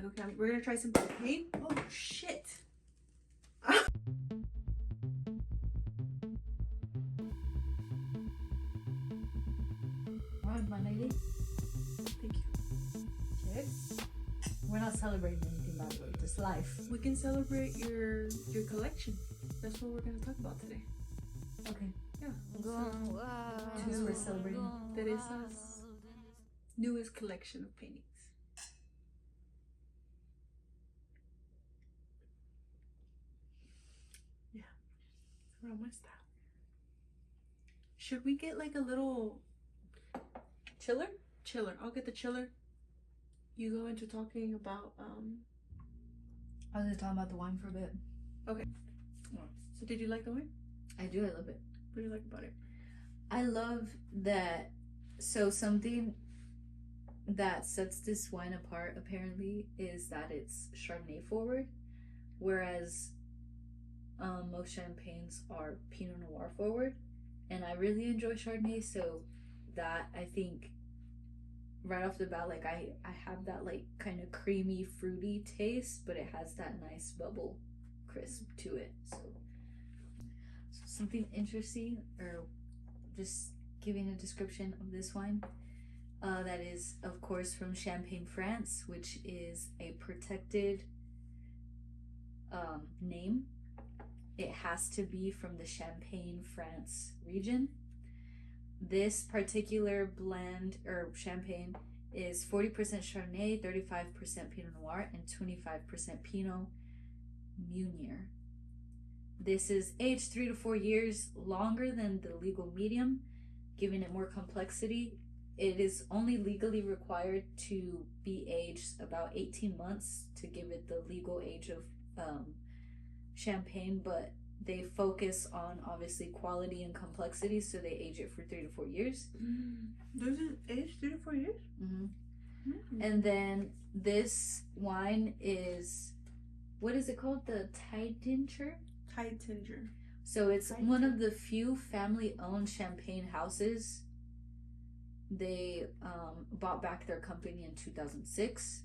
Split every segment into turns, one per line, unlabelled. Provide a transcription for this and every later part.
Okay, we're gonna try some champagne. Oh shit!
Alright, my lady.
Thank you.
Cheers. We're not celebrating anything, by the way. Just life.
We can celebrate your collection. That's what we're gonna talk about today.
Okay.
Yeah.
Because we're celebrating
Teresa's newest collection of paintings. Yeah. We're almost done. Should we get like a little
chiller.
chiller? I'll get the chiller. You go into talking about
I was just talking about the wine for a bit.
Okay. So did you like the wine?
I do. I love it.
What do you like about it?
I love that. So something that sets this wine apart apparently is that it's Chardonnay forward, whereas most champagnes are Pinot Noir forward, and I really enjoy Chardonnay, so that I think right off the bat, like I have that like kind of creamy fruity taste, but it has that nice bubble crisp to it. So something interesting, or just giving a description of this wine, that is of course from Champagne, France, which is a protected name. It has to be from the Champagne, France region. This particular blend or champagne is 40% Chardonnay, 35% Pinot Noir, and 25% Pinot Meunier. This is aged 3 to 4 years longer than the legal medium, giving it more complexity. It is only legally required to be aged about 18 months to give it the legal age of champagne, but they focus on obviously quality and complexity, so they age it for 3 to 4 years.
Does it age 3 to 4 years?
And then this wine is, what is it called? The Tidinger?
Tidinger.
So it's one of the few family-owned champagne houses. They bought back their company in 2006.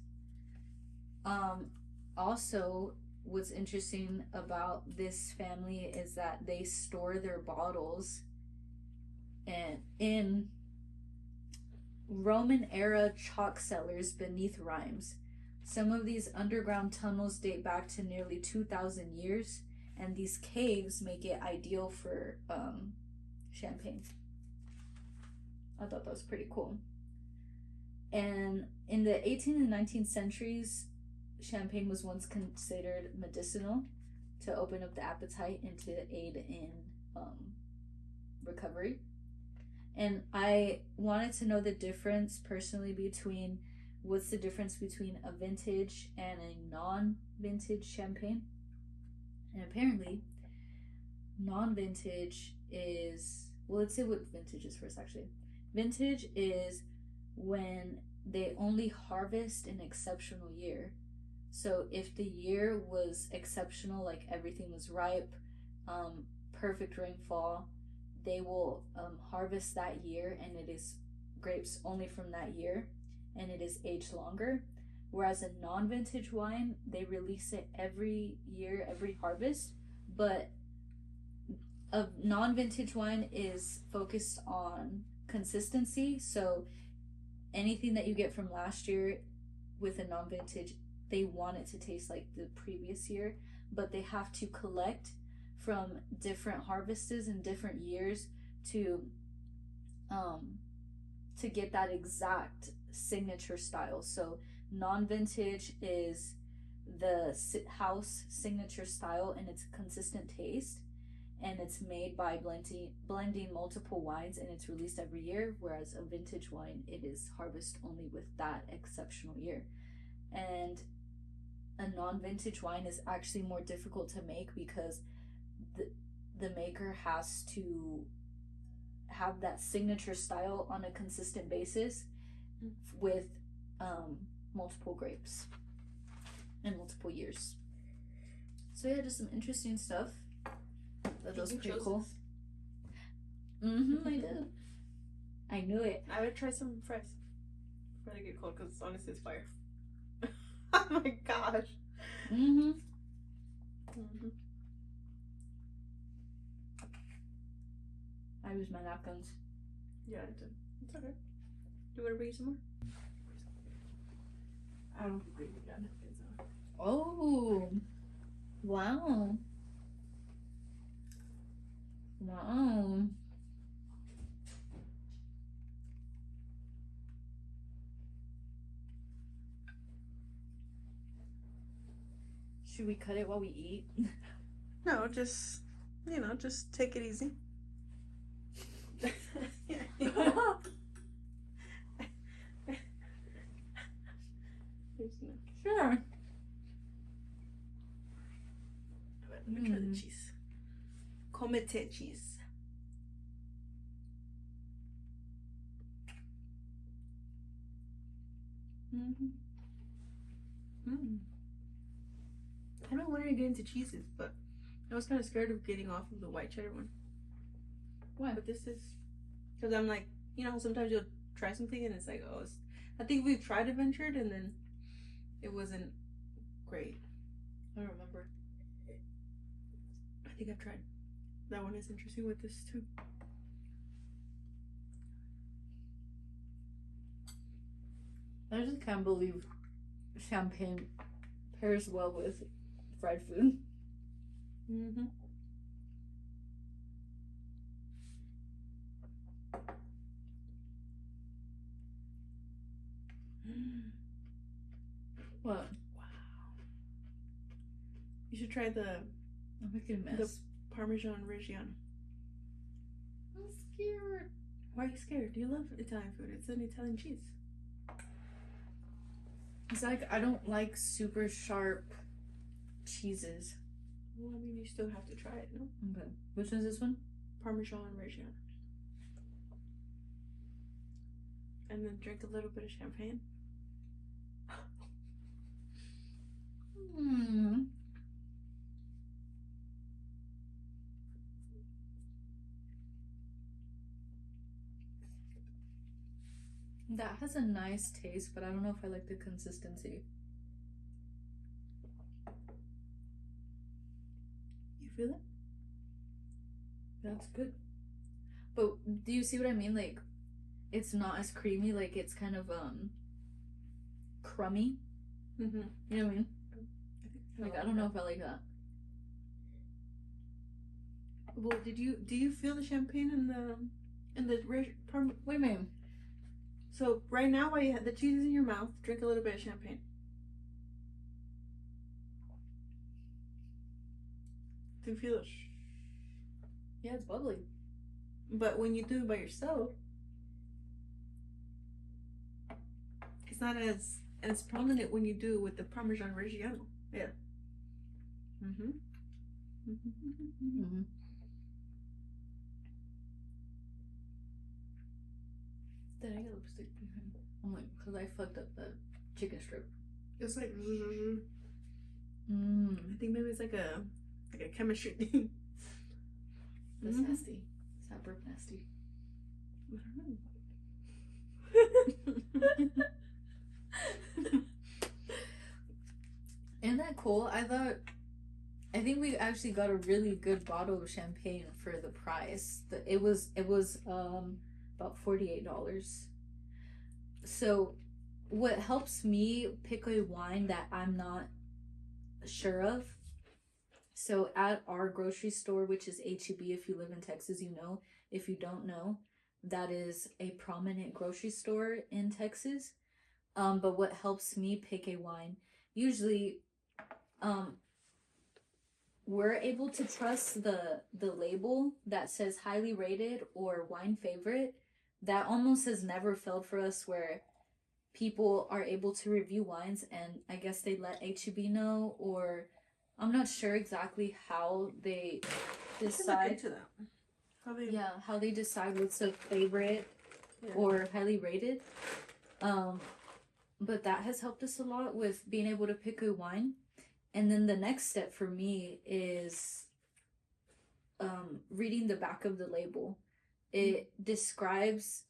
Also, what's interesting about this family is that they store their bottles and in Roman era chalk cellars beneath Rheims. Some of these underground tunnels date back to nearly 2,000 years, and these caves make it ideal for champagne. I thought that was pretty cool. And in the 18th and 19th centuries, champagne was once considered medicinal to open up the appetite and to aid in recovery. And I wanted to know the difference personally between what's the difference between a vintage and a non-vintage champagne. And apparently non-vintage is, well, let's say what vintage is first actually. Vintage is when they only harvest an exceptional year. So if the year was exceptional, like everything was ripe, perfect rainfall, they will harvest that year, and it is grapes only from that year, and it is aged longer. Whereas a non-vintage wine, they release it every year, every harvest, but a non-vintage wine is focused on consistency. So anything that you get from last year with a non-vintage, they want it to taste like the previous year, but they have to collect from different harvests in different years to get that exact signature style. So non-vintage is the house signature style, and it's a consistent taste, and it's made by blending multiple wines, and it's released every year. Whereas a vintage wine, it is harvested only with that exceptional year. And a non-vintage wine is actually more difficult to make because the maker has to have that signature style on a consistent basis with multiple grapes and multiple years. So yeah, just some interesting stuff. That was pretty cool. I did. I knew it.
I would try some first before they get cold, because honestly it's fire. Oh my gosh.
Mm-hmm.
Mm-hmm.
I use my napkins.
Yeah, I did. It's okay. Do you want to bring some more? I don't think we got napkins on.
Oh. Wow. Wow. Should we cut it while we eat?
No, just, just take it easy.
Sure.
Let me try the cheese. Comete cheese. Mm-hmm. Mm. I don't want to get into cheeses, but I was kind of scared of getting off of the white cheddar one.
Why?
But this is because I'm like, sometimes you'll try something and it's like, oh, I think we've tried Adventured and then it wasn't great.
I don't remember.
I think I've tried. That one is interesting with this too.
I just can't believe champagne pairs well with fried food.
Mm-hmm.
What?
Wow. You should try the
I'm making a mess.
The Parmesan Reggiano.
I'm scared.
Why are you scared? You love Italian food. It's an Italian cheese.
It's like I don't like super sharp cheeses.
Well, I mean, you still have to try it, no?
Okay. Which one's this one?
Parmesan Reggiano. And then drink a little bit of champagne.
Hmm. That has a nice taste, but I don't know if I like the consistency.
You feel it?
That's good. But do you see what I mean? Like, it's not as creamy. Like, it's kind of crummy.
Mm-hmm.
You know what I mean?
I
don't know if I like that.
Well, do you feel the champagne in the wait a minute. So right now, while you have the cheese in your mouth, drink a little bit of champagne. Do you feel it?
Yeah, it's bubbly.
But when you do it by yourself, it's not as prominent when you do it with the Parmesan Reggiano. Yeah. Mm-hmm.
Mm-hmm. Did I get lipstick behind? I'm like, because I fucked up the chicken strip.
It's like.
Mm.
I think maybe it's like a chemistry thing.
That's nasty. Is that burp nasty?
I don't know.
Isn't that cool? I think we actually got a really good bottle of champagne for the price. It was about $48. So what helps me pick a wine that I'm not sure of, so at our grocery store, which is H-E-B, if you live in Texas, you know. If you don't know, that is a prominent grocery store in Texas. But what helps me pick a wine, usually we're able to trust the label that says highly rated or wine favorite. That almost has never failed for us, where people are able to review wines and I guess they let H-E-B know, or I'm not sure exactly how they decide
to that.
How they decide what's a favorite or highly rated. But that has helped us a lot with being able to pick a wine. And then the next step for me is reading the back of the label. It describes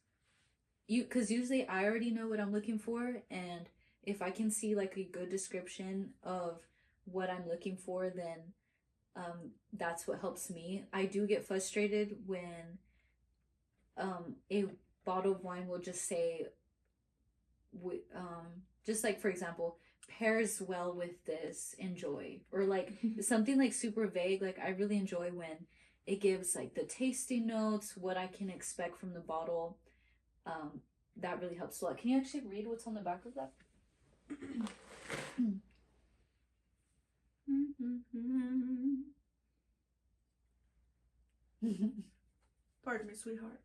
you, because usually I already know what I'm looking for, and if I can see like a good description of what I'm looking for, then that's what helps me. I do get frustrated when a bottle of wine will just say, just like for example, pairs well with this, enjoy, or like something like super vague. Like I really enjoy when it gives like the tasting notes, what I can expect from the bottle. That really helps a lot. Can you actually read what's on the back of that?
Pardon me, sweetheart.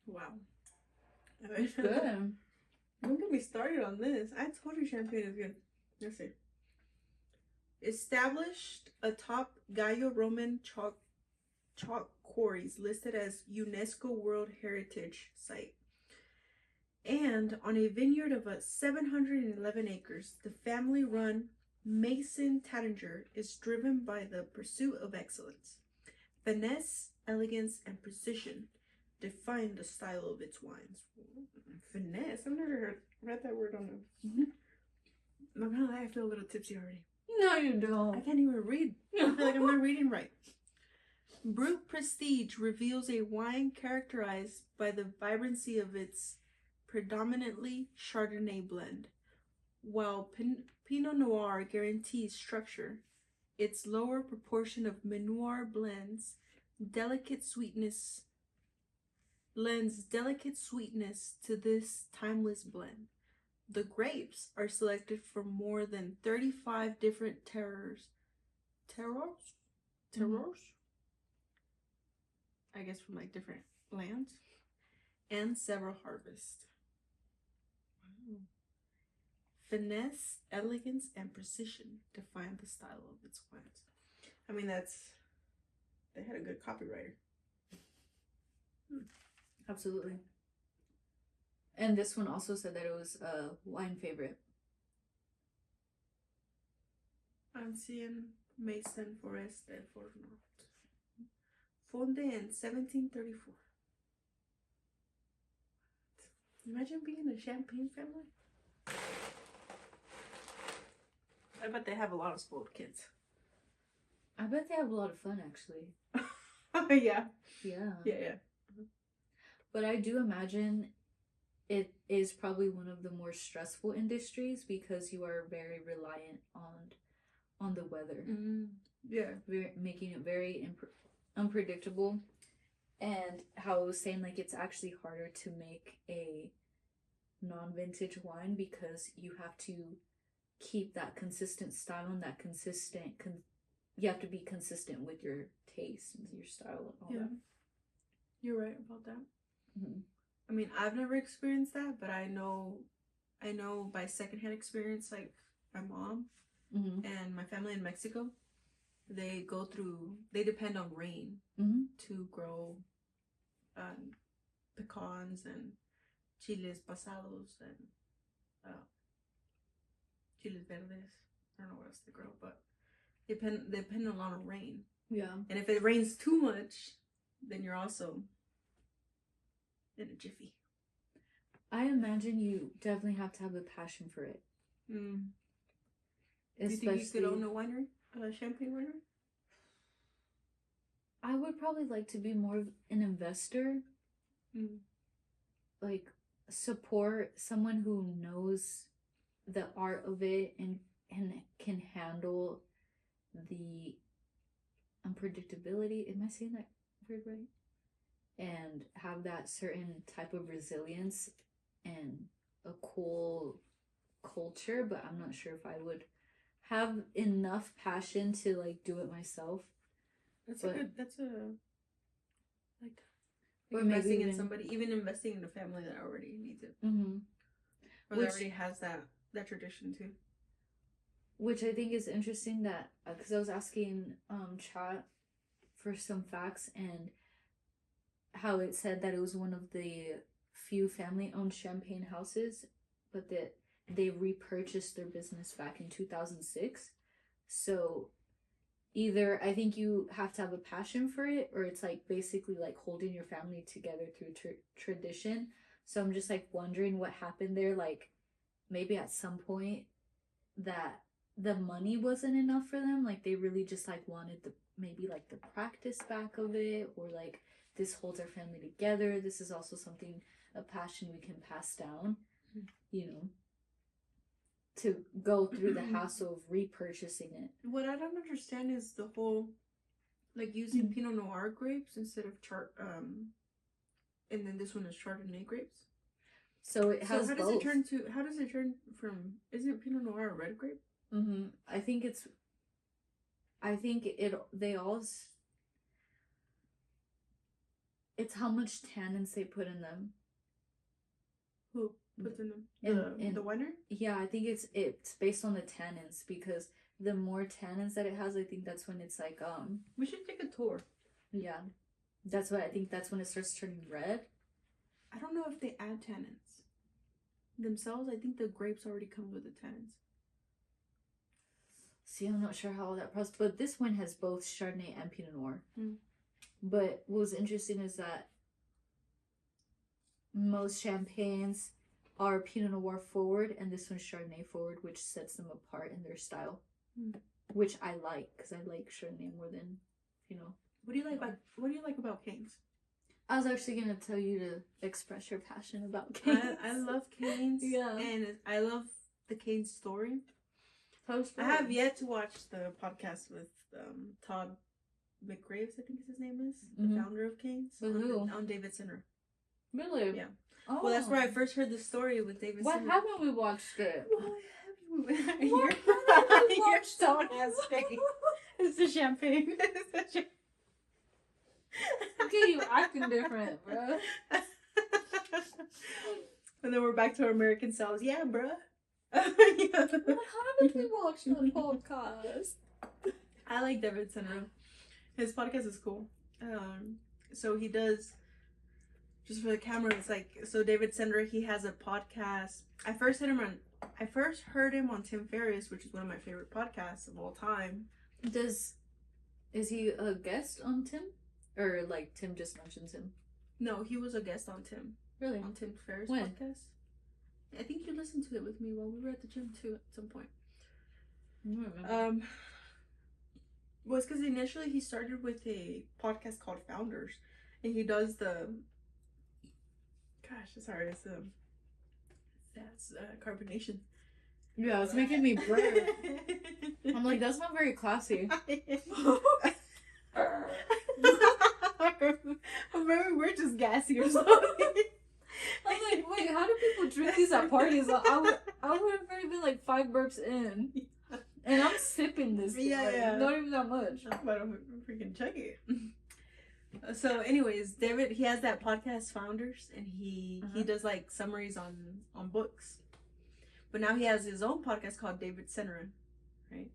Wow.
It's good.
Don't get me started on this. I told you champagne is good. Let's see. Established atop Gallo-Roman chalk quarries listed as UNESCO World Heritage Site. And on a vineyard of 711 acres, the family-run Mason Tattinger is driven by the pursuit of excellence. Finesse, elegance, and precision define the style of its wines. Finesse? I've never read that word on them. I'm not gonna lie, I feel a little tipsy already.
No, you don't.
I can't even read. I feel like I'm not reading right. Brut Prestige reveals a wine characterized by the vibrancy of its predominantly Chardonnay blend, while Pinot Noir guarantees structure. Its lower proportion of Meunier lends delicate sweetness to this timeless blend. The grapes are selected from more than 35 different terroirs? I guess from like different lands, and several harvests. Wow. Finesse, elegance, and precision define the style of its wines. I mean, they had a good copywriter.
Absolutely. And this one also said that it was a wine favorite.
Ancien Maison Forest de Fournot. Fondé in 1734. Imagine being a Champagne family. I bet they have a lot of spoiled kids.
I bet they have a lot of fun, actually.
Yeah.
Yeah. But I do imagine it is probably one of the more stressful industries because you are very reliant on the weather.
Yeah.
Making it very unpredictable. And how I was saying, like, it's actually harder to make a non-vintage wine because you have to keep that consistent style and that consistent you have to be consistent with your taste and your style and all that.
You're right about that.
Mm-hmm.
I mean, I've never experienced that, but I know by secondhand experience, like my mom and my family in Mexico, they depend on rain to grow pecans and chiles pasados and chiles verdes. I don't know what else they grow, but they depend a lot on rain.
Yeah.
And if it rains too much, then you're also in a jiffy.
I imagine you definitely have to have a passion for it.
Do you think you could own a winery? A champagne winery?
I would probably like to be more of an investor. Like, support someone who knows the art of it and can handle the unpredictability. Am I saying that word right? And have that certain type of resilience and a cool culture, but I'm not sure if I would have enough passion to like do it myself.
Or investing in somebody, even investing in a family that already needs it. Or that already has that tradition too.
Which I think is interesting that, because I was asking chat for some facts and how it said that it was one of the few family-owned champagne houses, but that they repurchased their business back in 2006. So either I think you have to have a passion for it, or it's like basically like holding your family together through tradition. So I'm just like wondering what happened there. Like maybe at some point that the money wasn't enough for them. Like they really just like wanted the maybe like the practice back of it, or like this holds our family together. This is also something, a passion we can pass down, you know, to go through the hassle of repurchasing it.
What I don't understand is the whole, like, using Pinot Noir grapes instead of and then this one is Chardonnay grapes.
So it has
how
both.
How does it turn from, isn't Pinot Noir a red grape?
I think they all, it's how much tannins they put in them.
Who puts in them? The winner?
Yeah, I think it's based on the tannins, because the more tannins that it has, I think that's when it's like
we should take a tour.
Yeah. That's what I think, that's when it starts turning red.
I don't know if they add tannins themselves. I think the grapes already come with the tannins.
See, I'm not sure how that process, but this one has both Chardonnay and Pinot Noir. But what was interesting is that most champagnes are Pinot Noir forward, and this one's Chardonnay forward, which sets them apart in their style, which I like, because I like Chardonnay more than, you know.
What do you like about Canes?
I was actually gonna tell you to express your passion about Canes.
I love Canes.
Yeah,
and I love the Canes story. I have yet to watch the podcast with Todd McGraves, I think his name is, the founder of Canes, on David Sinner.
Really?
Yeah. Oh. Well, that's where I first heard the story with David Sinner.
Why haven't we watched it?
Your tone has changed. It's the champagne.
Okay, you acting different, bro.
And then we're back to our American selves. Yeah, bro.
Why haven't we watched the podcast?
I like David Sinner. His podcast is cool. So he does, just for the camera, it's like, so David Sender, he has a podcast. I first heard him on Tim Ferriss, which is one of my favorite podcasts of all time.
Is he a guest on Tim? Or like Tim just mentions him?
No, he was a guest on Tim.
Really?
On Tim Ferriss
when?
Podcast. I think you listened to it with me while we were at the gym too at some point.
I don't remember.
Well, it's because initially he started with a podcast called Founders, and he does the, gosh, sorry, that's carbonation.
Yeah, it's making me burp. I'm like, that's not very classy.
Maybe we're just gassy or something.
I'm like, wait, how do people drink these at parties? I would have already been like 5 burps in. And I'm sipping this thing, not even that much.
I'm about to freaking chug it. So anyways, David, he has that podcast Founders, and he does like summaries on books. But now he has his own podcast called David Sinner, right?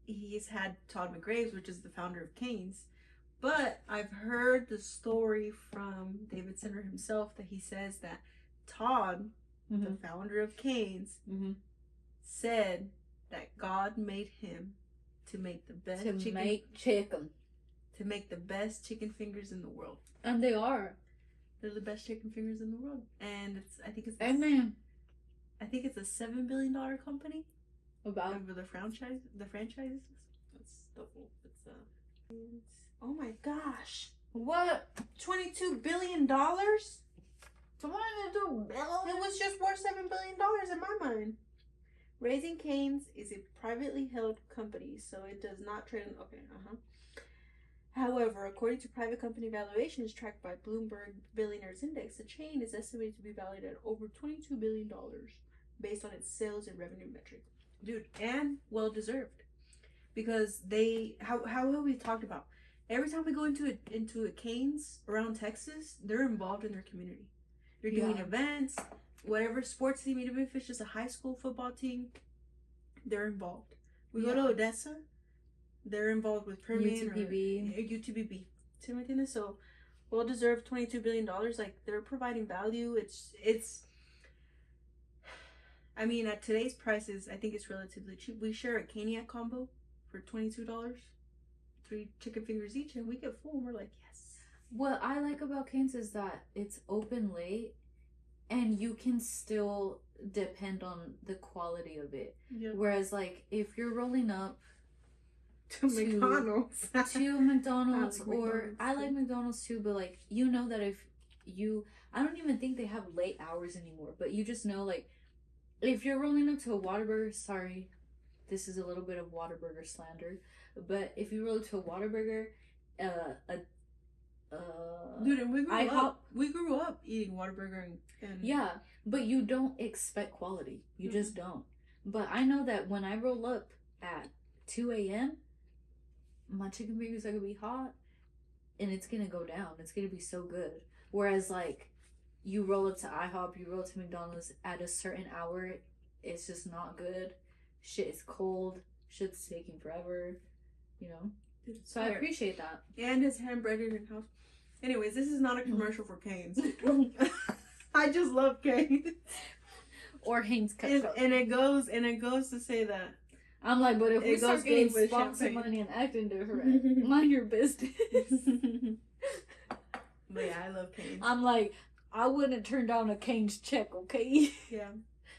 He's had Todd McGraves, which is the founder of Canes. But I've heard the story from David Sinner himself that he says that Todd, the founder of Canes, said that God made him to make the best to make the best chicken fingers in the world.
And they are.
They're the best chicken fingers in the world. And I think it's
Amen.
I think it's a $7 billion company.
About
over the franchises. That's double. Oh my gosh.
What?
$22 billion?
So what did they do?
It was just worth $7 billion in my mind. Raising Cane's is a privately held company, so it does not trade on... However, according to private company valuations tracked by Bloomberg Billionaires Index, the chain is estimated to be valued at over $22 billion based on its sales and revenue metric. Dude, and well deserved. Because how have we talked about? Every time we go into a Cane's around Texas, they're involved in their community. They're doing events, whatever sports team, even if it's just a high school football team, they're involved. We go to Odessa, they're involved with Permian UTBB. See what I mean? So, well deserved $22 billion. Like, they're providing value. It's. I mean, at today's prices, I think it's relatively cheap. We share a Caniac combo for $22. 3 chicken fingers each, and we get full. And we're like, yes.
What I like about Cane's is that it's open late, and you can still depend on the quality of it.
Yep.
Whereas, like, if you're rolling up
to McDonald's,
to McDonald's, I like
too.
McDonald's too, but like, you know that if you, I don't even think they have late hours anymore, but you just know, like, if you're rolling up to a Whataburger, sorry, this is a little bit of Whataburger slander, but if you roll to a Whataburger,
dude, and we grew up eating Whataburger and
yeah, but you don't expect quality. You just don't. But I know that when I roll up at 2 a.m., my chicken fingers are gonna be hot, and it's gonna go down. It's gonna be so good. Whereas, like, you roll up to IHOP, you roll to McDonald's at a certain hour, it's just not good. Shit is cold. Shit's taking forever. You know. So I appreciate that.
And it's handbreaded in house. Anyways, this is not a commercial for Cane's. I just love Cane's.
Or Hanes Ketchup.
And it goes to say that.
I'm like, but if we start getting sponsor money and acting different, mind your business.
But yeah, I love Cane's.
I'm like, I wouldn't turn down a Cane's check, okay?
Yeah.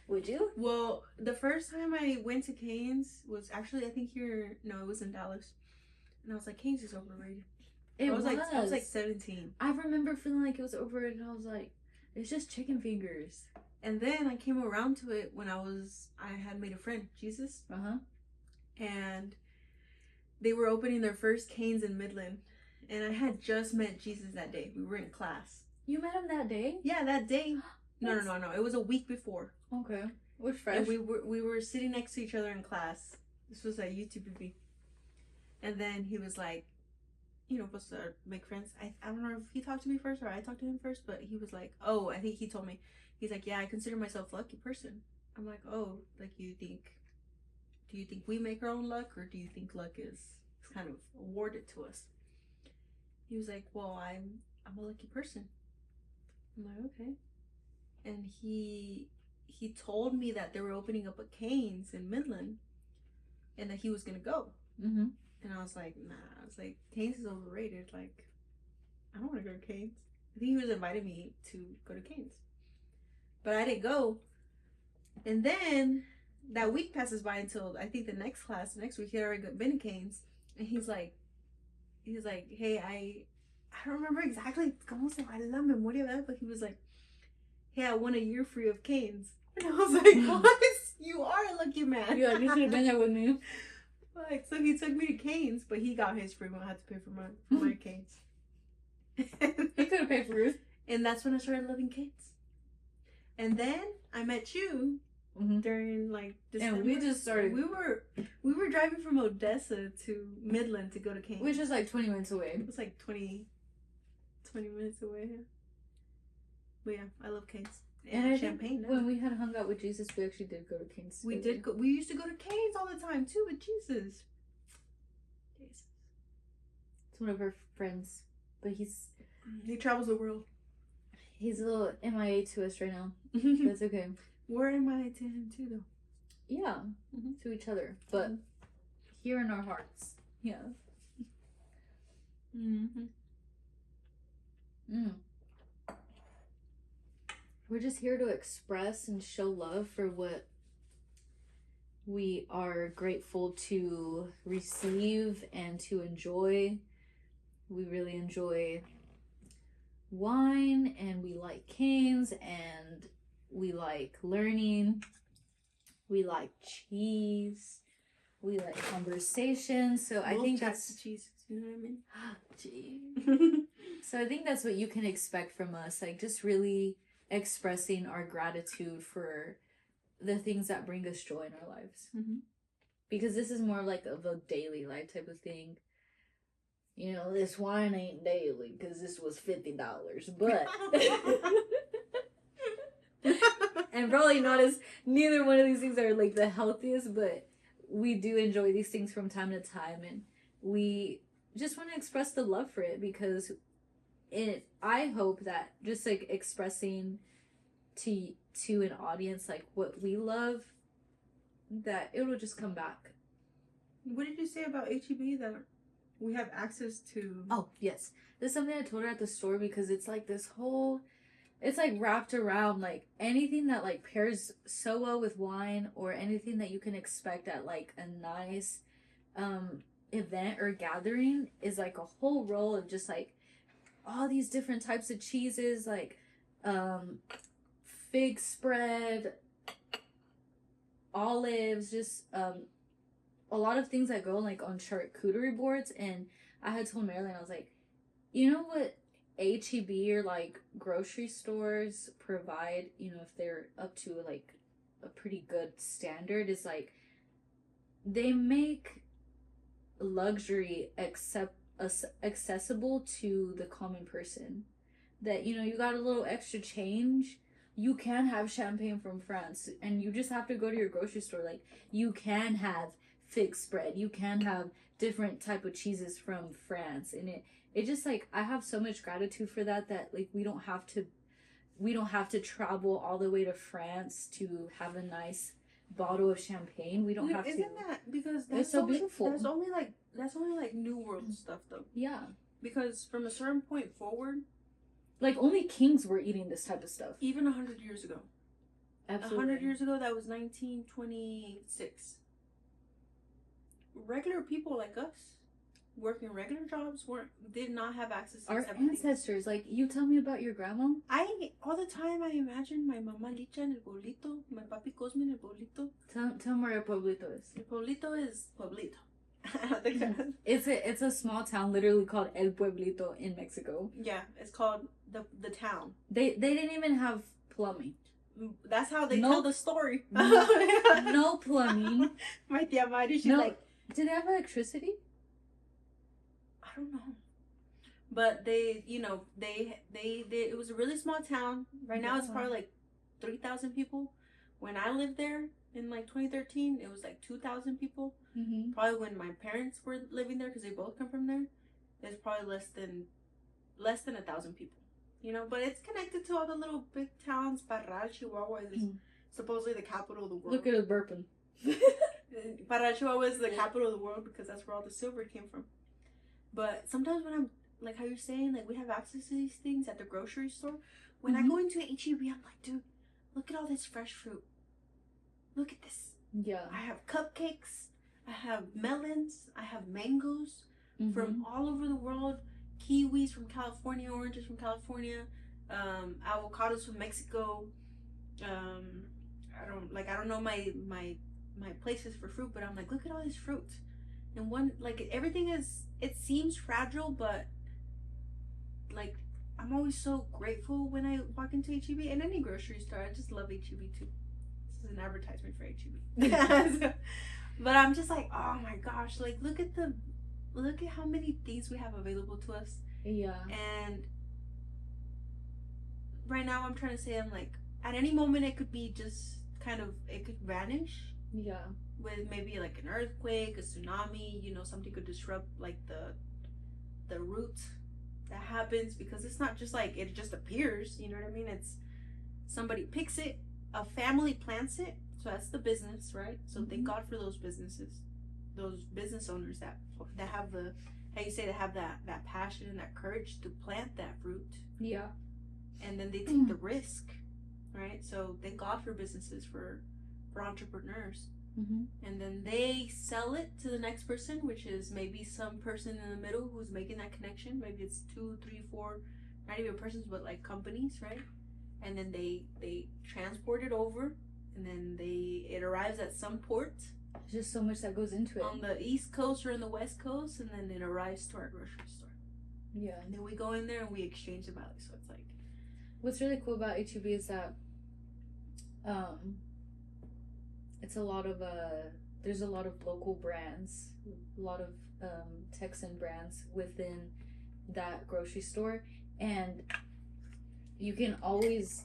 Would you?
Well, the first time I went to Cane's was actually, I think it was in Dallas. And I was like, Cane's is overrated. I was like 17.
I remember feeling like it was overrated, and I was like, it's just chicken fingers.
And then I came around to it when I had made a friend, Jesus. And they were opening their first Cane's in Midland. And I had just met Jesus that day. We were in class.
You met him that day?
Yeah, that day. No. It was a week before.
Okay. We're fresh.
And we were sitting next to each other in class. This was at UTPB. And then he was like, supposed to make friends. I don't know if he talked to me first or I talked to him first, but he was like, oh, I think he told me. He's like, yeah, I consider myself a lucky person. I'm like, oh, like do you think we make our own luck, or do you think luck is kind of awarded to us? He was like, well, I'm a lucky person. I'm like, okay. And he told me that they were opening up a Cane's in Midland and that he was gonna go.
Mm-hmm.
And I was like, nah. I was like, Cane's is overrated. Like, I don't want to go to Cane's. I think he was inviting me to go to Cane's, but I didn't go. And then that week passes by until I think the next week, he had already been to Cane's. And he's like, hey, I don't remember exactly cómo se va la memoria, ¿verdad? But he was like, hey, I won a year free of Cane's. And I was like, what? You are a lucky man.
Yeah, you should have been there with me.
Like, so he took me to Cane's, but he got his free. I had to pay for my Cane's.
He could have paid for yours.
And that's when I started loving Cane's. And then I met you during like December.
And we just started.
We were driving from Odessa to Midland to go to Cane's,
which is like 20 minutes away.
It was like 20 minutes away. Yeah. But yeah, I love Cane's.
And
Champagne.
When we had hung out with Jesus, we actually did go to Cane's.
We did go. We used to go to Cane's all the time too with Jesus.
It's one of our friends, but
he travels the world.
He's a little MIA to us right now. That's okay.
We're MIA to him too, though.
Yeah, to each other, but here in our hearts. Yeah. We're just here to express and show love for what we are grateful to receive and to enjoy. We really enjoy wine, and we like Cane's, and we like learning. We like cheese. We like conversation. So I think that's
cheese. You know what I mean?
Cheese. So I think that's what you can expect from us. Like, just really expressing our gratitude for the things that bring us joy in our lives. Because this is more like of a daily life type of thing. You know, this wine ain't daily because this was $50, but and probably not as, neither one of these things are like the healthiest, but we do enjoy these things from time to time, and we just want to express the love for it, because I hope that just like expressing to an audience like what we love, that it will just come back.
What did you say about HEB that we have access to?
Oh, yes. This is something I told her at the store because it's like this whole, it's like wrapped around like anything that like pairs so well with wine or anything that you can expect at like a nice event or gathering is like a whole roll of just like all these different types of cheeses, like fig spread, olives, just a lot of things that go like on charcuterie boards. And I had told Marilyn, I was like, you know what HEB or like grocery stores provide, you know, if they're up to like a pretty good standard, is like they make luxury accessible to the common person. That, you know, you got a little extra change, you can have champagne from France, and you just have to go to your grocery store. Like, you can have fig spread, you can have different type of cheeses from France, and it just like, I have so much gratitude for that like we don't have to travel all the way to France to have a nice bottle of champagne. We don't have to.
Isn't that because that's
It's so
only,
beautiful.
That's only like New World stuff though.
Yeah.
Because from a certain point forward,
like only kings were eating this type of stuff.
Even 100 years ago.
Absolutely.
100 years ago, that was 1926. Regular people like us, working regular jobs, did not have access to
our
everything.
ancestors. Like, you tell me about your grandma.
All the time I imagine my mamá Licha en el pueblito, my papi Cosme en el pueblito.
Tell me where el pueblito is.
El pueblito is pueblito. I don't think
it's a small town literally called El Pueblito in Mexico.
Yeah, it's called the town.
They didn't even have plumbing.
That's how they tell the story.
No plumbing.
My tia Mari, she's like,
did they have electricity?
I don't know. But they, you know, they it was a really small town. Right now it's probably like 3,000 people. When I lived there in like 2013, it was like 2,000 people.
Mm-hmm.
Probably when my parents were living there, because they both come from there, it's probably less than 1,000 people. You know, but it's connected to all the little big towns. Parral, Chihuahua is supposedly the capital of the world.
Look at us burping.
Parral, Chihuahua is the capital of the world because that's where all the silver came from. But sometimes when I'm, like how you're saying, like we have access to these things at the grocery store. When I go into HEB, I'm like, dude, look at all this fresh fruit. Look at this.
Yeah.
I have cupcakes. I have melons. I have mangoes from all over the world. Kiwis from California. Oranges from California. Avocados from Mexico. I don't know my places for fruit, but I'm like, look at all this fruit. And one, like, everything is, it seems fragile, but like, I'm always so grateful when I walk into HEB and any grocery store. I just love HEB too. This is an advertisement for HEB. But I'm just like, oh my gosh, like look at how many things we have available to us.
Yeah.
And right now I'm trying to say, I'm like, at any moment it could be just kind of, it could vanish.
Yeah.
With maybe like an earthquake, a tsunami, you know, something could disrupt like the root that happens, because it's not just like it just appears, you know what I mean? It's somebody picks it, a family plants it, so that's the business, right? So thank God for those businesses, those business owners that have the, how you say, they have that passion and that courage to plant that fruit.
Yeah.
And then they take the risk, right? So thank God for businesses, for entrepreneurs. And then they sell it to the next person, which is maybe some person in the middle who's making that connection. Maybe it's 2, 3, 4, not even persons, but like companies, right? And then they transport it over, and then it arrives at some port.
There's just so much that goes into it.
On the East Coast or in the West Coast, and then it arrives to our grocery store.
Yeah.
And then we go in there and we exchange the value. So it's like,
what's really cool about HEB is that it's a lot of there's a lot of local brands, a lot of Texan brands within that grocery store, and you can always,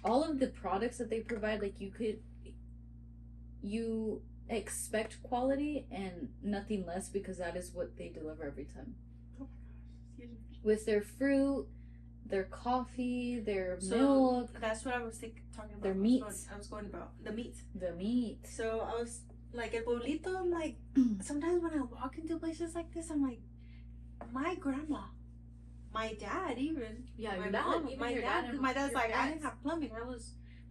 all of the products that they provide, like you expect quality and nothing less, because that is what they deliver every time.
oh my gosh, excuse me.
With their fruit, their coffee, their milk.
That's what I was talking about.
Their meats.
I was going about the meat.
The meat.
So I was like El Pueblito, I'm like, sometimes when I walk into places like this, I'm like, my grandma, my dad, even.
Yeah,
my
your dad,
mom,
even
my
your
dad,
and
my dad's
your
like, I didn't
parents.
have plumbing.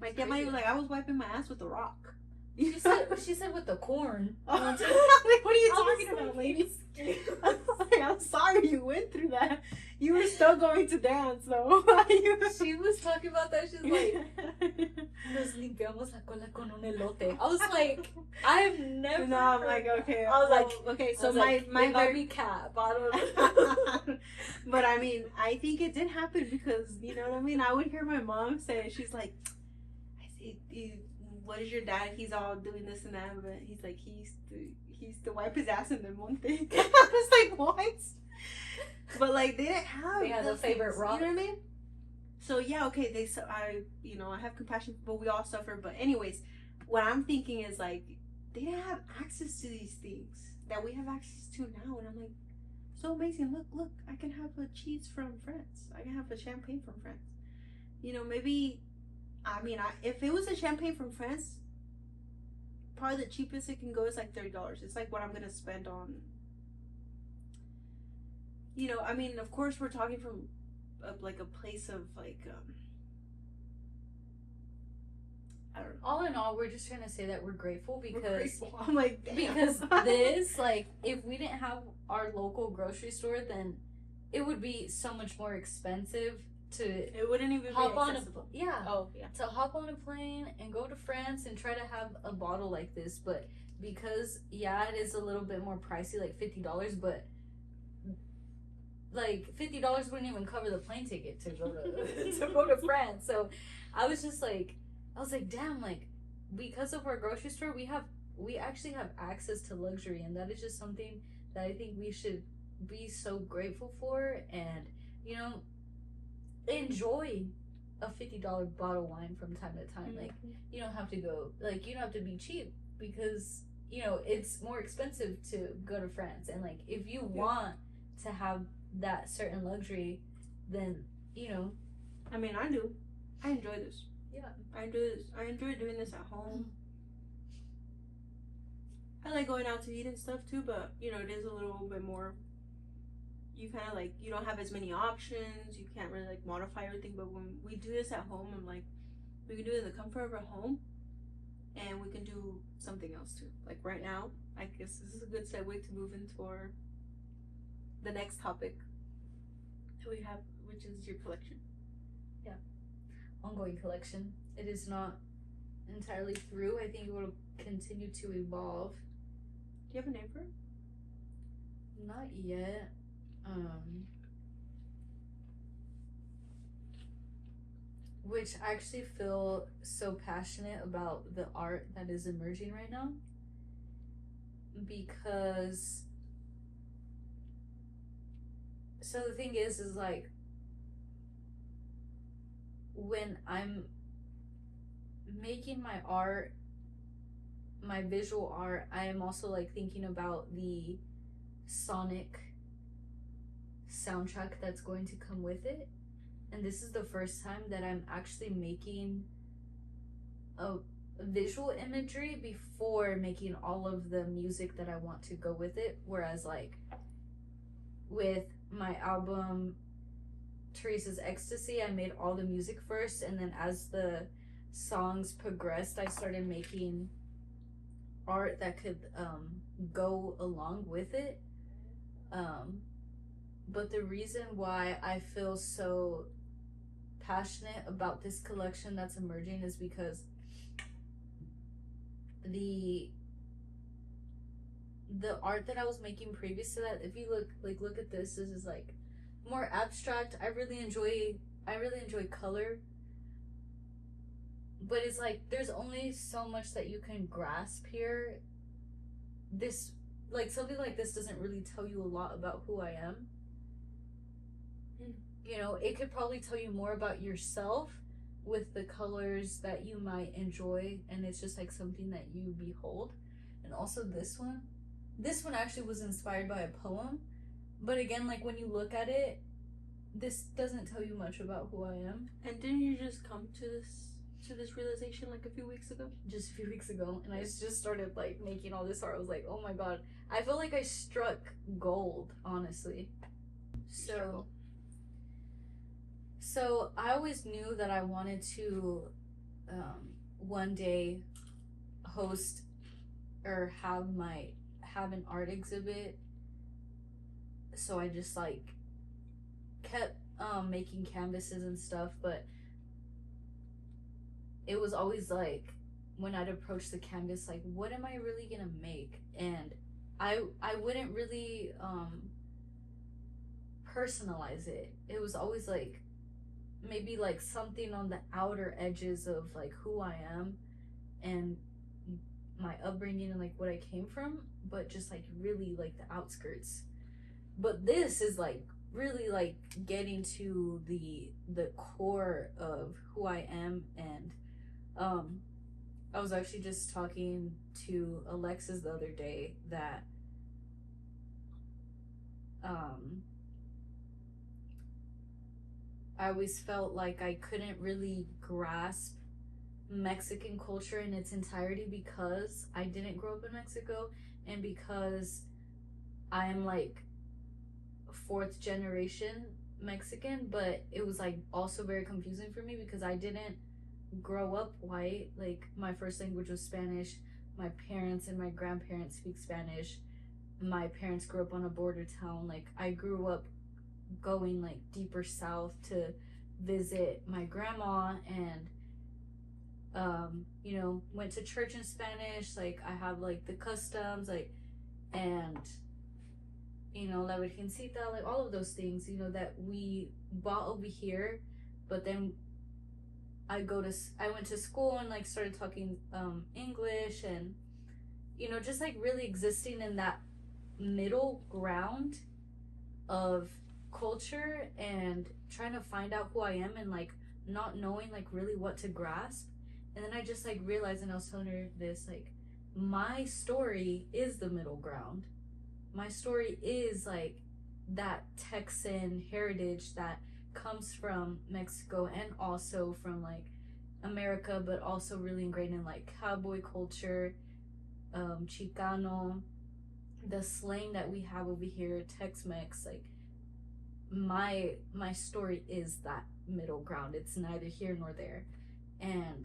My
It's
dad might
crazy.
was like, I was wiping my ass with a rock.
She said with the corn.
Like, what are you talking
like,
about, lady? I'm sorry you went through that. You were still going to dance, though.
She was talking about that. She's like, nos limpiamos la cola con un elote. I was like, I've never.
No, I'm like, okay.
I was
well,
like,
okay. So
it might
very
be cap. I don't know.
But I mean, I think it did happen because you know what I mean. I would hear my mom say, she's like, I say, what is your dad? He's all doing this and that, but he's like, he used to wipe his ass in the monte. I was like, what? But like, they didn't have.
They had a favorite rock.
You know what I mean? So yeah, okay. I have compassion, but we all suffer. But anyways, what I'm thinking is like, they didn't have access to these things that we have access to now, and I'm like, so amazing. Look, I can have a cheese from France. I can have a champagne from France. You know, maybe. I mean, if it was a champagne from France, probably the cheapest it can go is like $30. It's like what I'm gonna spend on. You know, I mean, of course, we're talking from like a place of like. I don't know.
All in all, we're just trying to say that we're grateful because
I'm like, damn.
because this, like, if we didn't have our local grocery store, then it would be so much more expensive to.
It wouldn't even
hop
be
on
accessible.
to hop on a plane and go to France and try to have a bottle like this, but because it is a little bit more pricey, like $50, but like $50 wouldn't even cover the plane ticket to go to France. So I was like, damn, like, because of our grocery store, we actually have access to luxury, and that is just something that I think we should be so grateful for, and you know, enjoy a $50 bottle of wine from time to time. Like, you don't have to you don't have to be cheap, because you know it's more expensive to go to France, and like if you want to have that certain luxury, then you know.
I mean, I do. I enjoy this.
Yeah,
I enjoy this. I enjoy doing this at home. I like going out to eat and stuff too, but you know, it is a little bit more. You kind of like, you don't have as many options. You can't really like modify everything. But when we do this at home, I'm like, we can do it in the comfort of our home, and we can do something else too. Like right now, I guess this is a good segue to move into the next topic that we have, which is your collection.
Yeah, ongoing collection. It is not entirely through. I think it will continue to evolve.
Do you have a name for it?
Not yet. Which I actually feel so passionate about the art that is emerging right now, because so the thing is like, when I'm making my art, my visual art, I am also like thinking about the sonic soundtrack that's going to come with it. And this is the first time that I'm actually making a visual imagery before making all of the music that I want to go with it. Whereas like with my album Teresa's Ecstasy, I made all the music first, and then as the songs progressed, I started making art that could go along with it. But the reason why I feel so passionate about this collection that's emerging is because the art that I was making previous to that, if you look at this is like more abstract. I really enjoy color, but it's like there's only so much that you can grasp here. This, like, something like this doesn't really tell you a lot about who I am. You know, it could probably tell you more about yourself with the colors that you might enjoy, and it's just like something that you behold. And also this one actually was inspired by a poem, but again, like, when you look at it, this doesn't tell you much about who I am.
And didn't you just come to this to this realization like a few weeks ago?
Just a few weeks ago, and I just started like making all this art. I was like, oh my god, I feel like I struck gold, honestly. So I always knew that I wanted to one day host or have an art exhibit. So I just like kept making canvases and stuff, but it was always like when I'd approach the canvas, like, what am I really gonna make? And I wouldn't really personalize it. It was always like maybe like something on the outer edges of like who I am and my upbringing and like what I came from, but just like really like the outskirts. But this is like really like getting to the core of who I am. And I was actually just talking to Alexis the other day that I always felt like I couldn't really grasp Mexican culture in its entirety because I didn't grow up in Mexico and because I'm like fourth generation Mexican, but it was like also very confusing for me because I didn't grow up white. Like my first language was Spanish. My parents and my grandparents speak Spanish. My parents grew up on a border town. Like I grew up going like deeper south to visit my grandma and you know, went to church in Spanish. Like I have like the customs, like, and you know, la virgencita, like all of those things, you know, that we bought over here. But then I went to school and like started talking English, and you know, just like really existing in that middle ground of culture and trying to find out who I am and like not knowing like really what to grasp. And then I just like realized, and I was telling her this, like my story is the middle ground. My story is like that Texan heritage that comes from Mexico and also from like America, but also really ingrained in like cowboy culture, Chicano, the slang that we have over here, Tex-Mex. Like my story is that middle ground. It's neither here nor there. And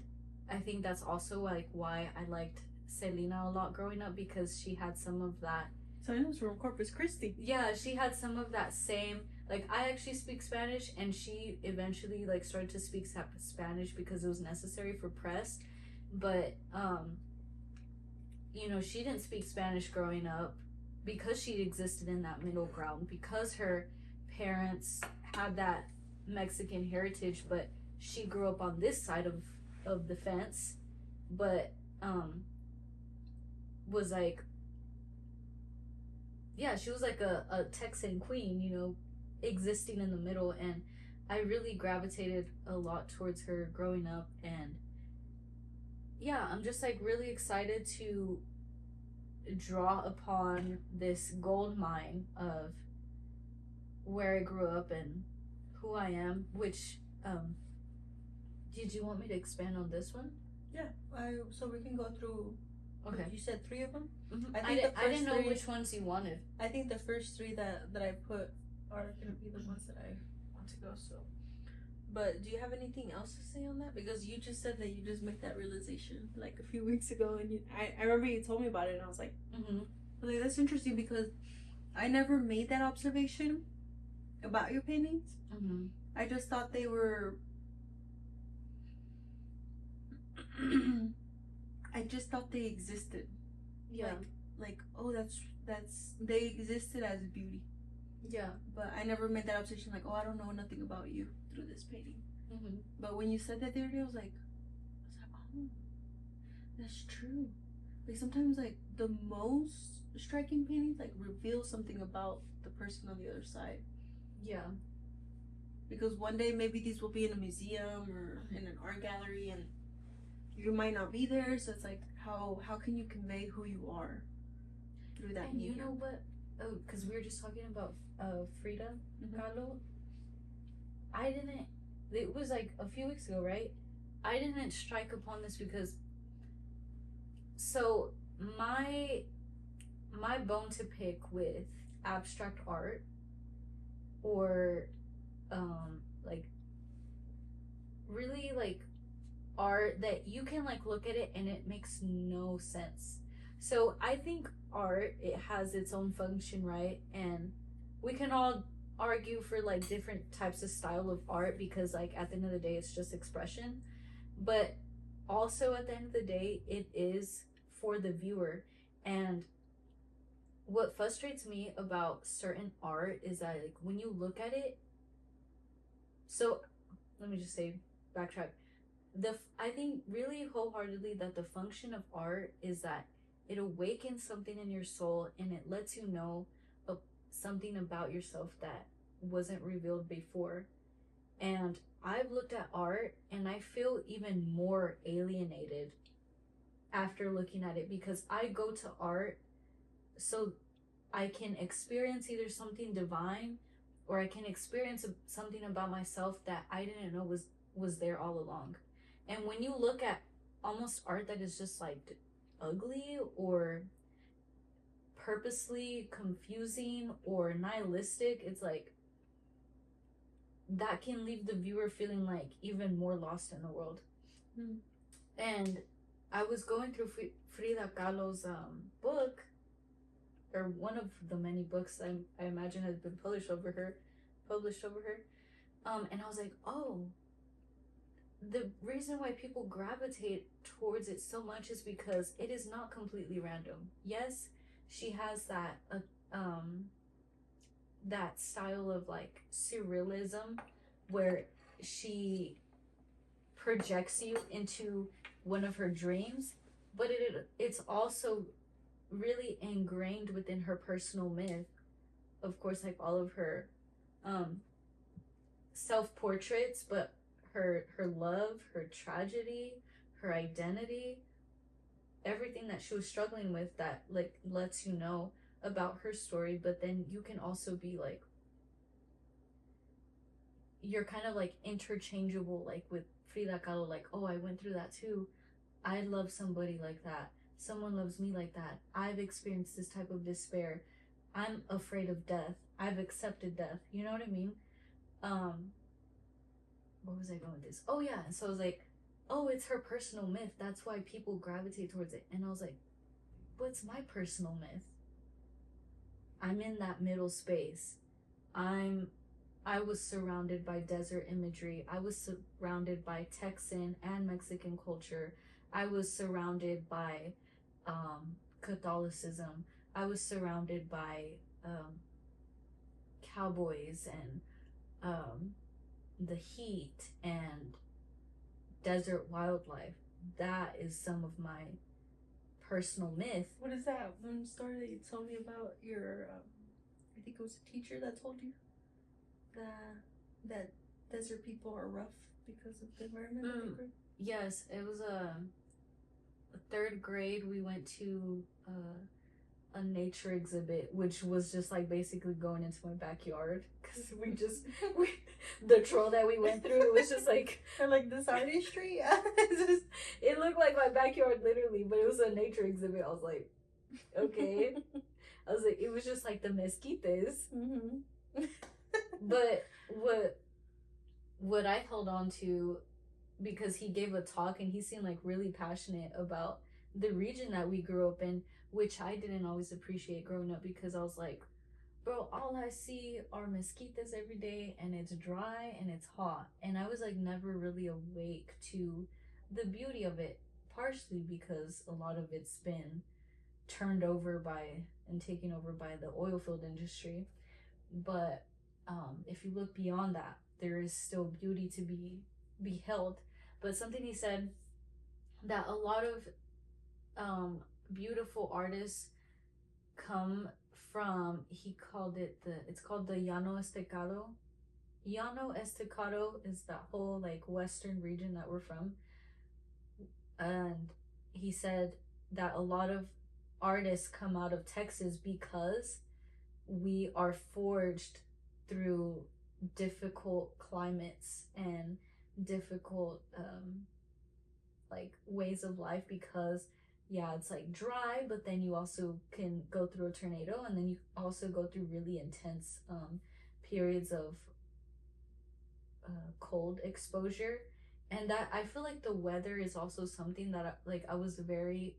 I think that's also like why I liked Selena a lot growing up, because she had some of that.
Selena's from Corpus Christi.
Yeah, she had some of that same, like I actually speak Spanish, and she eventually like started to speak Spanish because it was necessary for press. But you know, she didn't speak Spanish growing up because she existed in that middle ground, because her parents had that Mexican heritage, but she grew up on this side of the fence, but was like, yeah, she was like a Texan queen, you know, existing in the middle. And I really gravitated a lot towards her growing up. And yeah, I'm just like really excited to draw upon this gold mine of where I grew up and who I am. Which did you want me to expand on this one?
Yeah, so we can go through.
Okay.
You said 3 of them?
Mm-hmm. I didn't know which ones you wanted.
I think the first 3 that I put are going to be the ones that I want to go, so. But do you have anything else to say on that? Because you just said that you just made that realization like a few weeks ago, and I remember you told me about it, and I was like, like, that's interesting because I never made that observation about your paintings. I just thought they were I just thought they existed.
Yeah.
Like oh, that's they existed as beauty.
Yeah.
But I never made that observation like, oh, I don't know nothing about you through this painting. But when you said that the other day, I was like, oh, that's true. Like sometimes like the most striking paintings like reveal something about the person on the other side.
Yeah.
Because one day maybe these will be in a museum or in an art gallery, and you might not be there, so it's like how can you convey who you are through that medium?
You know what? Oh, because we were just talking about Frida Kahlo. It was like a few weeks ago, right? I didn't strike upon this because so my my bone to pick with abstract art or like really like art that you can like look at it and it makes no sense. So I think art, it has its own function, right? And we can all argue for like different types of style of art because like at the end of the day it's just expression. But also at the end of the day it is for the viewer. And what frustrates me about certain art is that like when you look at it, so let me just say backtrack. I think really wholeheartedly that the function of art is that it awakens something in your soul and it lets you know something about yourself that wasn't revealed before. And I've looked at art and I feel even more alienated after looking at it because I go to art so I can experience either something divine or I can experience something about myself that I didn't know was there all along. And when you look at almost art that is just like ugly or purposely confusing or nihilistic, it's like that can leave the viewer feeling like even more lost in the world.
Mm.
And I was going through Frida Kahlo's book, or one of the many books I imagine has been published over her, and I was like, oh, the reason why people gravitate towards it so much is because it is not completely random. Yes, she has um that style of like surrealism where she projects you into one of her dreams, but it's also really ingrained within her personal myth. Of course, like all of her um self portraits, but her love, her tragedy, her identity, everything that she was struggling with that like lets you know about her story. But then you can also be like, you're kind of like interchangeable, like with Frida Kahlo, like, oh, I went through that too. I love somebody like that. Someone loves me like that. I've experienced this type of despair. I'm afraid of death. I've accepted death. You know what I mean? Um, what was I going with this? Oh yeah, and so I was like, oh, it's her personal myth. That's why people gravitate towards it. And I was like, what's my personal myth? I'm in that middle space. I'm I was surrounded by desert imagery. I was surrounded by Texan and Mexican culture. I was surrounded by Catholicism. I was surrounded by um, cowboys and um, the heat and desert wildlife. That is some of my personal myth.
What is that one story that you told me about your? I think it was a teacher that told you that desert people are rough because of the environment.
Yes, it was a third grade. We went to a nature exhibit, which was just like basically going into my backyard because we the trail that we went through, it was just like
or like the side street.
It looked like my backyard literally, but it was a nature exhibit. I was like, okay. I was like, it was just like the mezquites.
Mm-hmm.
But what I held on to, because he gave a talk and he seemed like really passionate about the region that we grew up in, which I didn't always appreciate growing up because I was like, bro, all I see are mezquites every day and it's dry and it's hot. And I was like never really awake to the beauty of it, partially because a lot of it's been turned over by and taken over by the oil field industry. But if you look beyond that, there is still beauty to be beheld. But something he said, that a lot of beautiful artists come from, he called it it's called the Llano Estacado. Llano Estacado is that whole like western region that we're from. And he said that a lot of artists come out of Texas because we are forged through difficult climates and difficult like ways of life, because yeah, it's like dry, but then you also can go through a tornado, and then you also go through really intense periods of cold exposure. And that, I feel like the weather is also something that I was very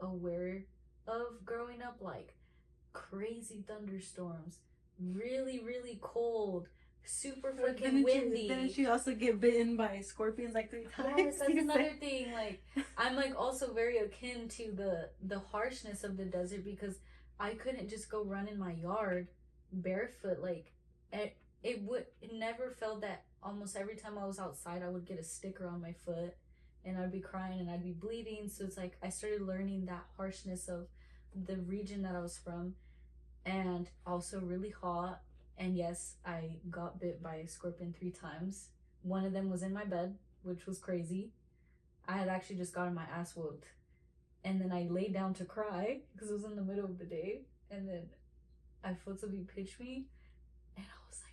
aware of growing up, like crazy thunderstorms, really cold, super freaking windy.
Didn't you also get bitten by scorpions like 3 times?
Yes, that's another thing. Like, I'm like also very akin to the harshness of the desert, because I couldn't just go run in my yard barefoot. Like, it never felt that. Almost every time I was outside, I would get a sticker on my foot, and I'd be crying and I'd be bleeding. So it's like I started learning that harshness of the region that I was from, and also really hot. And yes, I got bit by a scorpion 3 times. One of them was in my bed, which was crazy. I had actually just gotten my ass whooped, and then I laid down to cry because it was in the middle of the day, and then I felt somebody pinch me, and I was like,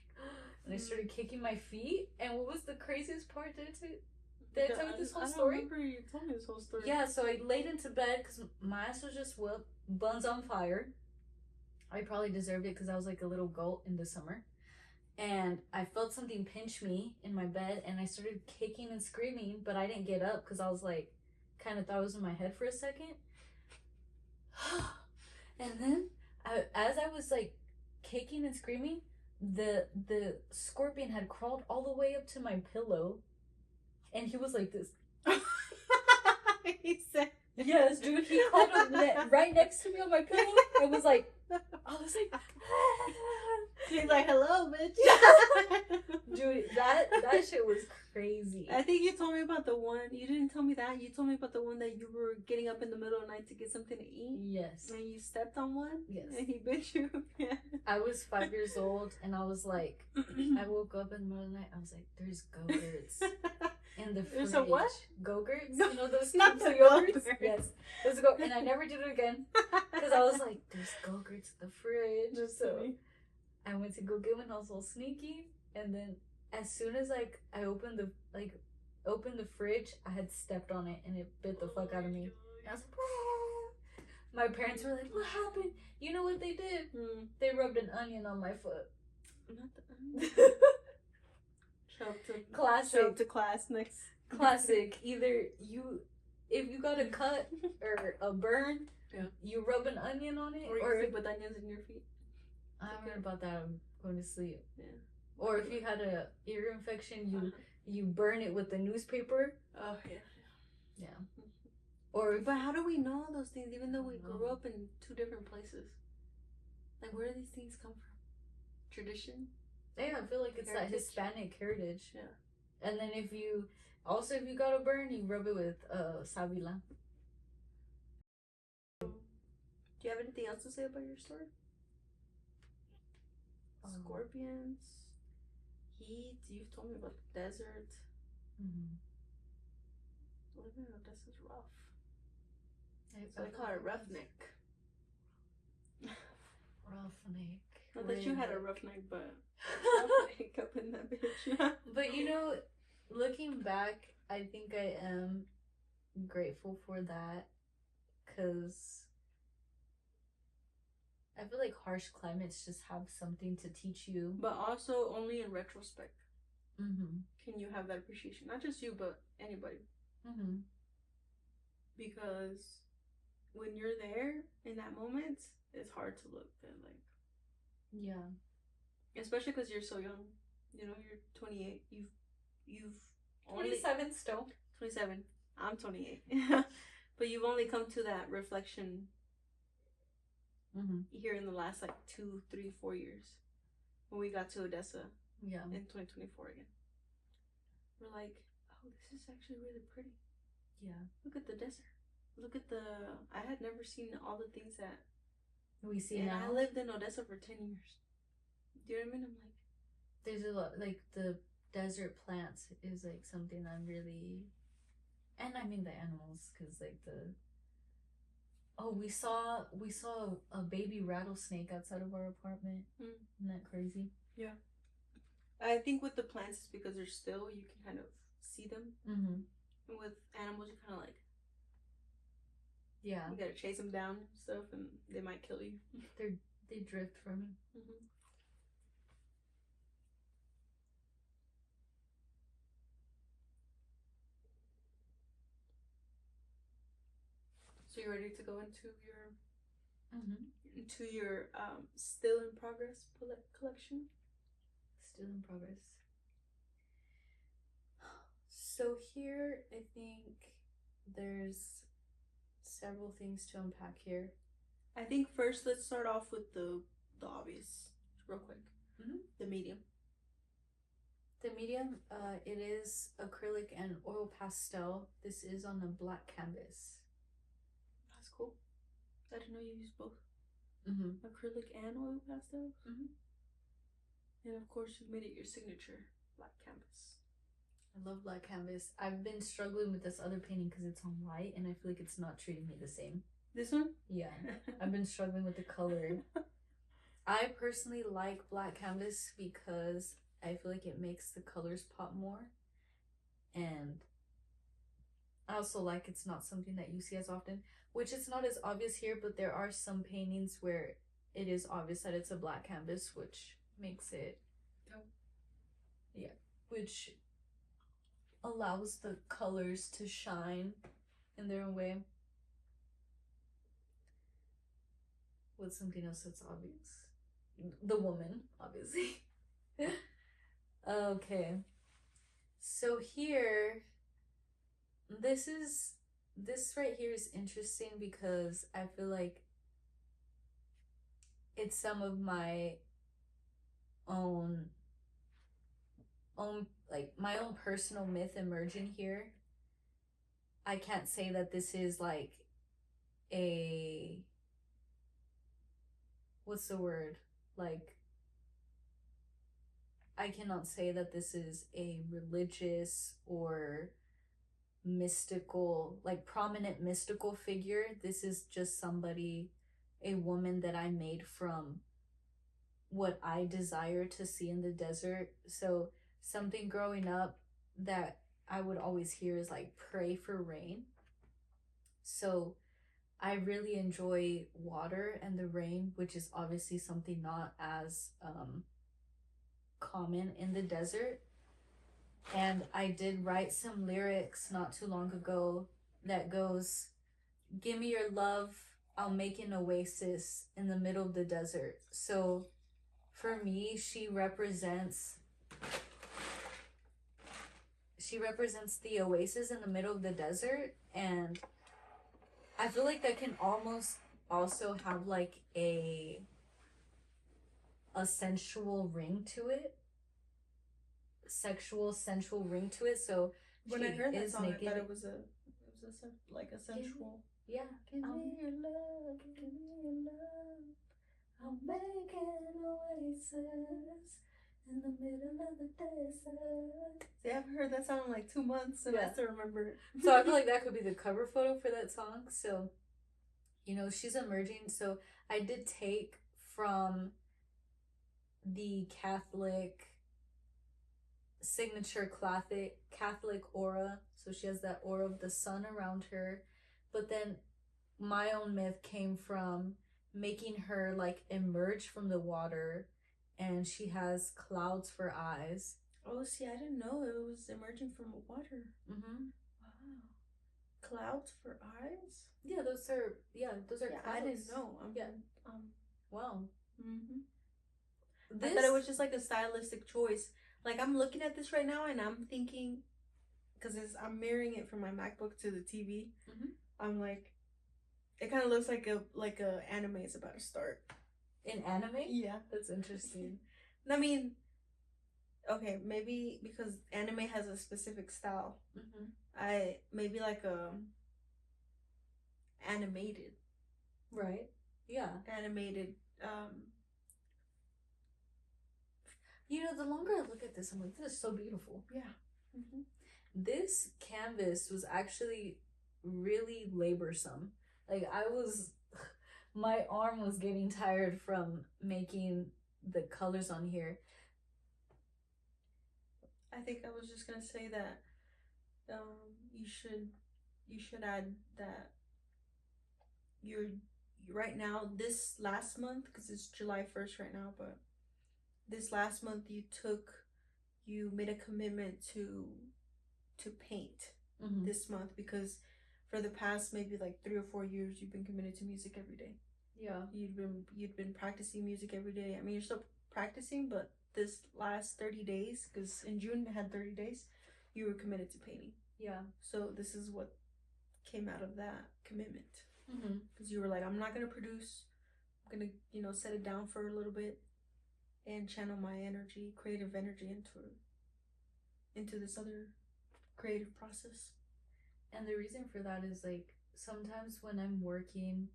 and I started kicking my feet. And what was the craziest part? Did I tell you this whole story?
I remember you told me this whole story.
Yeah, so I laid into bed because my ass was just whooped, buns on fire. I probably deserved it because I was like a little goat in the summer. And I felt something pinch me in my bed, and I started kicking and screaming, but I didn't get up because I was like, kind of thought it was in my head for a second. And then, as I was like kicking and screaming, the scorpion had crawled all the way up to my pillow, and he was like this.
He said,
yes, dude, he crawled up right next to me on my pillow. I was like,
he's like, hello, bitch.
Dude, that shit was crazy.
I think you told me about the one. You didn't tell me that. You told me about the one that you were getting up in the middle of the night to get something to eat.
Yes.
And you stepped on one.
Yes.
And he bit you. Yeah.
I was 5 years old, and I was like, I woke up in the middle of the night. I was like, there's Go-Gurts in the fridge.
There's a what?
Go-Gurts?
No,
you know those
not
cups
the
of yogurts?
Go-Gurts.
Yes. There's and I never did it again because I was like, there's Go-Gurts in the fridge.
Just
so
funny.
I went to go get one. I was all sneaky, and then as soon as like I opened the fridge, I had stepped on it and it bit the fuck out of me. I was like, ah. My parents were like, what happened? You know what they did? They rubbed an onion on my foot.
Not the onion.
Classic.
Show up to class next.
Classic. Either if you got a cut or a burn,
yeah,
you rub an onion on it,
or you sleep with onions in your feet.
I heard about that. I'm going to sleep.
Yeah.
Or if you had a ear infection, you burn it with the newspaper.
Oh yeah.
Yeah. Or
but how do we know all those things, even though we grew up in 2 different places? Like, where do these things come from? Tradition?
Yeah, I feel like it's
heritage?
That Hispanic heritage.
Yeah.
And then if you got a burn, you rub it with savila.
Do you have anything else to say about your story? Scorpions, heat. You've told me about the desert. Living in the desert's rough. So they call it roughneck.
Roughneck.
Not that you had a roughneck, but roughneck up in that bitch.
But you know, looking back, I think I am grateful for that, because I feel like harsh climates just have something to teach you.
But also only in retrospect.
Can
you have that appreciation? Not just you, but anybody. Because when you're there in that moment, it's hard to look at, like.
Yeah.
Especially because you're so young. You know, you're 28. You've
27 still.
27. I'm 28. But you've only come to that reflection here in the last like 2, 3, 4 years, when we got to Odessa.
Yeah.
In 2024 again. We're like, oh, this is actually really pretty.
Yeah.
Look at the desert. Look at I had never seen all the things that
we see
and
now.
I lived in Odessa for 10 years. Do you know what I mean? I'm like,
there's a lot, like the desert plants is like something I'm really, and I mean the animals, because like we saw a baby rattlesnake outside of our apartment. Isn't that crazy?
Yeah. I think with the plants, it's because they're still, you can kind of see them. With animals, you kind of like,
Yeah.
you gotta chase them down and stuff, and they might kill you.
They drift from you.
Mm-hmm. So you ready to go into your still in progress collection?
Still in progress. So here, I think there's several things to unpack here.
I think first let's start off with the obvious, real quick. The medium.
The medium, it is acrylic and oil pastel. This is on a black canvas.
That's cool. I didn't know you used both. Acrylic and oil pastels. And of course, you made it your signature black canvas.
I love black canvas. I've been struggling with this other painting because it's on white, and I feel like it's not treating me the same.
This one?
Yeah. I've been struggling with the color. I personally like black canvas because I feel like it makes the colors pop more. And I also like it's not something that you see as often, which it's not as obvious here, but there are some paintings where it is obvious that it's a black canvas, which makes it, yeah, which allows the colors to shine in their own way. What's something else that's obvious? The woman, obviously. Okay. So here, this right here is interesting because I feel like it's some of my own like my own personal myth emerging here. I can't say that this is like a, what's the word? Like, I cannot say that this is a religious or mystical, like prominent mystical figure. This is just somebody, a woman that I made from what I desire to see in the desert. So something growing up that I would always hear is like, pray for rain. So I really enjoy water and the rain, which is obviously something not as common in the desert. And I did write some lyrics not too long ago that goes, give me your love, I'll make an oasis in the middle of the desert. So for me, she represents the oasis in the middle of the desert, and I feel like that can almost also have like a sensual ring to it. Sensual ring to it. So
when I heard that song, naked. I thought it was a sensual.
Yeah. Give me your love, give me your love. I'll make an oasis in the middle of the desert.
See, I've heard that song in like 2 months, and I still remember it.
So I feel like that could be the cover photo for that song. So, you know, she's emerging. So I did take from the Catholic signature Catholic aura. So she has that aura of the sun around her. But then my own myth came from making her like emerge from the water, and she has clouds for eyes.
Oh, see, I didn't know it was emerging from water. Wow. Clouds for eyes?
Yeah, those are clouds.
I didn't know.
Wow.
I thought it was just like a stylistic choice. Like, I'm looking at this right now and I'm thinking, because I'm mirroring it from my MacBook to the TV. I'm like, it kind of looks like a anime is about to start.
An anime?
Yeah.
That's interesting.
I mean, okay, maybe because anime has a specific style. Maybe like animated.
Right. Yeah.
Animated.
You know, the longer I look at this, I'm like, this is so beautiful.
Yeah.
This canvas was actually really laborsome. Like, my arm was getting tired from making the colors on here.
I think I was just gonna say that you should add that you're right now this last month, because it's July 1st right now, but this last month you made a commitment to paint this month, because for the past maybe like 3 or 4 years you've been committed to music every day.
Yeah.
You'd been practicing music every day. I mean, you're still practicing, but this last 30 days, because in June I had 30 days, you were committed to painting.
Yeah.
So this is what came out of that commitment.
Mm-hmm.
Because you were like, I'm not gonna produce. I'm gonna, set it down for a little bit and channel my energy, creative energy into this other creative process.
And the reason for that is like sometimes when I'm working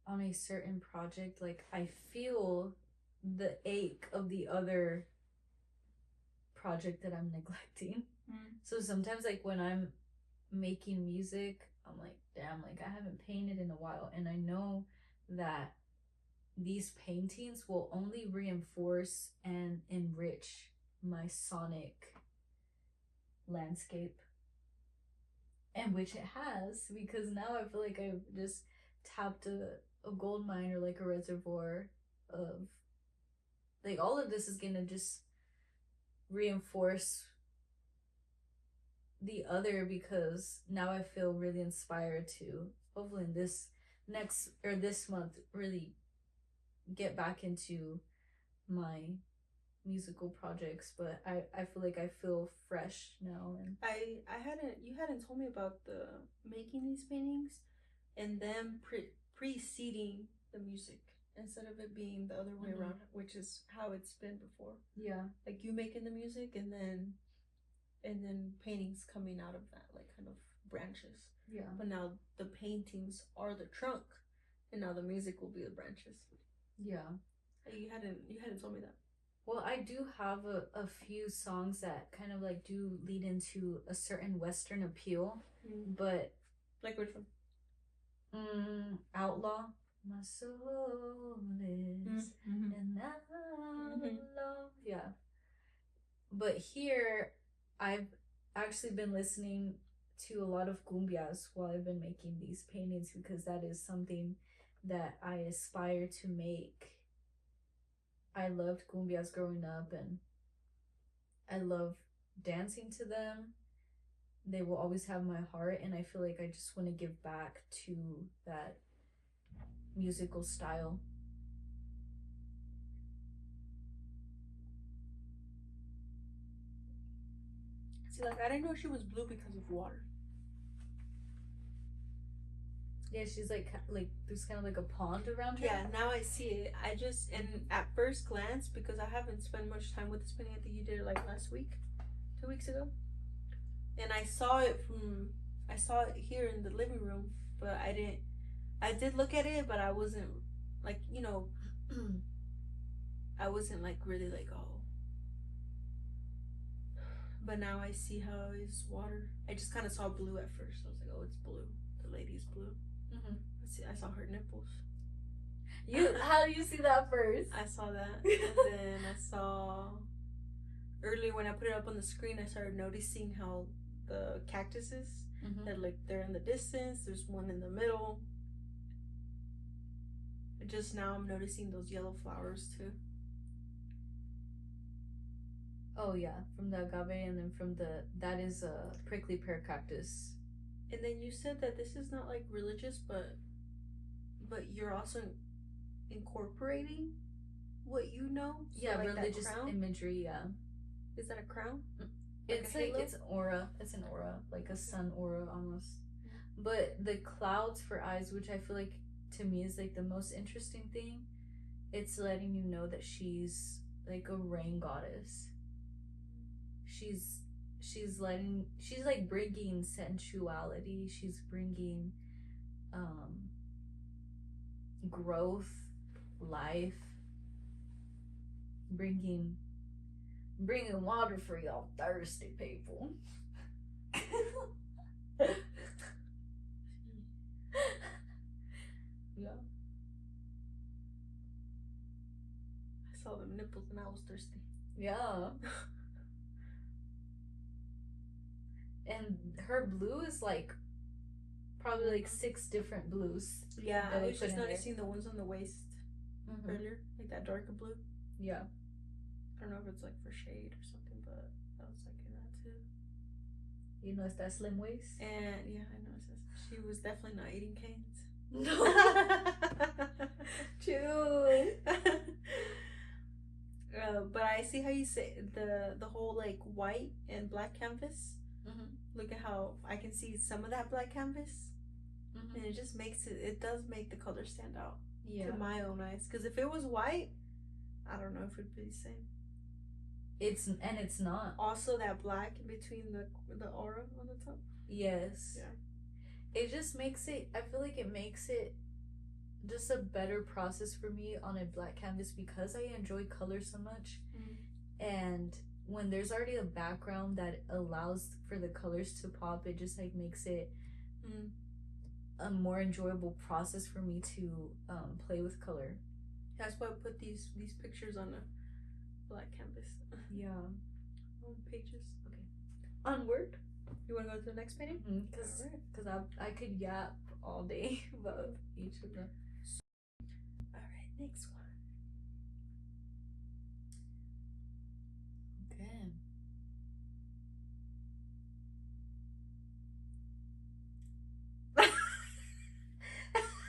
on a certain project, like I feel the ache of the other project that I'm neglecting. So sometimes like when I'm making music, I'm like, damn, like I haven't painted in a while, and I know that these paintings will only reinforce and enrich my sonic landscape, and which it has, because now I feel like I've just tapped a gold mine, or like a reservoir of like all of this is gonna just reinforce the other, because now I feel really inspired to hopefully in this this month really get back into my musical projects. But I feel like I feel fresh now. And
you hadn't told me about the making these paintings and then preceding the music, instead of it being the other way around, which is how it's been before.
Yeah.
Like you making the music and then paintings coming out of that, like kind of branches.
Yeah.
But now the paintings are the trunk, and now the music will be the branches.
Yeah.
You hadn't told me that.
Well, I do have a few songs that kind of like do lead into a certain Western appeal, but
like which one?
Outlaw. My soul is an outlaw. Yeah. But here, I've actually been listening to a lot of cumbias while I've been making these paintings, because that is something that I aspire to make. I loved cumbias growing up, and I love dancing to them. They will always have my heart, and I feel like I just want to give back to that musical style.
See, like I didn't know she was blue because of water.
Yeah, she's like there's kind of like a pond around her.
Yeah, now I see it. And at first glance, because I haven't spent much time with this painting, I think you did it like last week, 2 weeks ago. And I saw it here in the living room, but I did look at it, but I wasn't like, I wasn't like really like, oh. But now I see how it's water. I just kind of saw blue at first. I was like, oh, it's blue. The lady's blue. I saw her nipples.
How do you see that first?
I saw that, and then I saw earlier when I put it up on the screen, I started noticing how the cactuses that like they're in the distance. There's one in the middle. Just now I'm noticing those yellow flowers too.
Oh yeah, from the agave, and then that is a prickly pear cactus.
And then you said that this is not like religious, but you're also incorporating what you know. So
yeah,
like
religious imagery. Yeah.
Is that a crown?
It's like it's aura. It's an aura, like a sun aura almost. But the clouds for eyes, which I feel like to me is like the most interesting thing, it's letting you know that she's like a rain goddess. She's like bringing sensuality. She's bringing growth, life, bringing water for y'all thirsty people. Yeah.
I saw them nipples and I was thirsty.
Yeah. and her blue is like probably like 6 different blues.
Yeah,
that
I
they
was
put
just
in there.
noticing the ones on the waist earlier, like that darker blue.
Yeah.
I don't know if it's like for shade or something, but I was liking that too.
You know, it's that slim waist.
And yeah, I know. She was definitely not eating canes.
No. True.
But I see how you say the whole like white and black canvas. Look at how I can see some of that black canvas, and it just makes it. It does make the color stand out to my own eyes. Because if it was white, I don't know if it'd be the same.
It's not.
Also, that black in between the aura on the top.
Yes. Yeah. It just makes it. I feel like it makes it just a better process for me on a black canvas because I enjoy color so much, and when there's already a background that allows for the colors to pop, it just like makes it a more enjoyable process for me to play with color.
That's why I put these pictures on a black canvas.
Yeah.
On pages.
Okay. Onward.
You want to go to the next painting?
Because I could yap all day about each of them.
All right, next one.
Okay.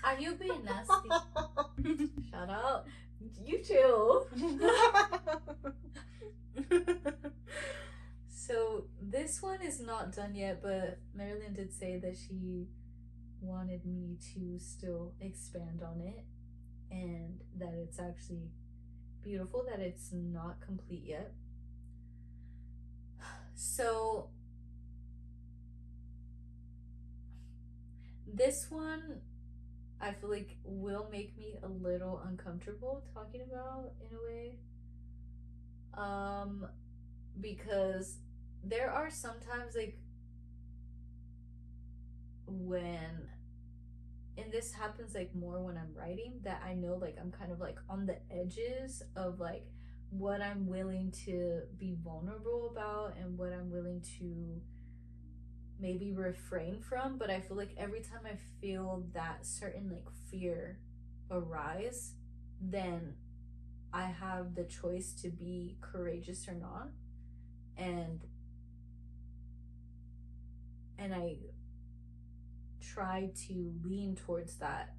Are you being nasty? Shut up. You chill. So this one is not done yet, but Marilyn did say that she wanted me to still expand on it and that it's actually beautiful, that it's not complete yet. So this one I feel like will make me a little uncomfortable talking about in a way. Because there are sometimes like when, and this happens like more when I'm writing, that I know like I'm kind of like on the edges of like what I'm willing to be vulnerable about and what I'm willing to maybe refrain from. But I feel like every time I feel that certain like fear arise, then I have the choice to be courageous or not. And I try to lean towards that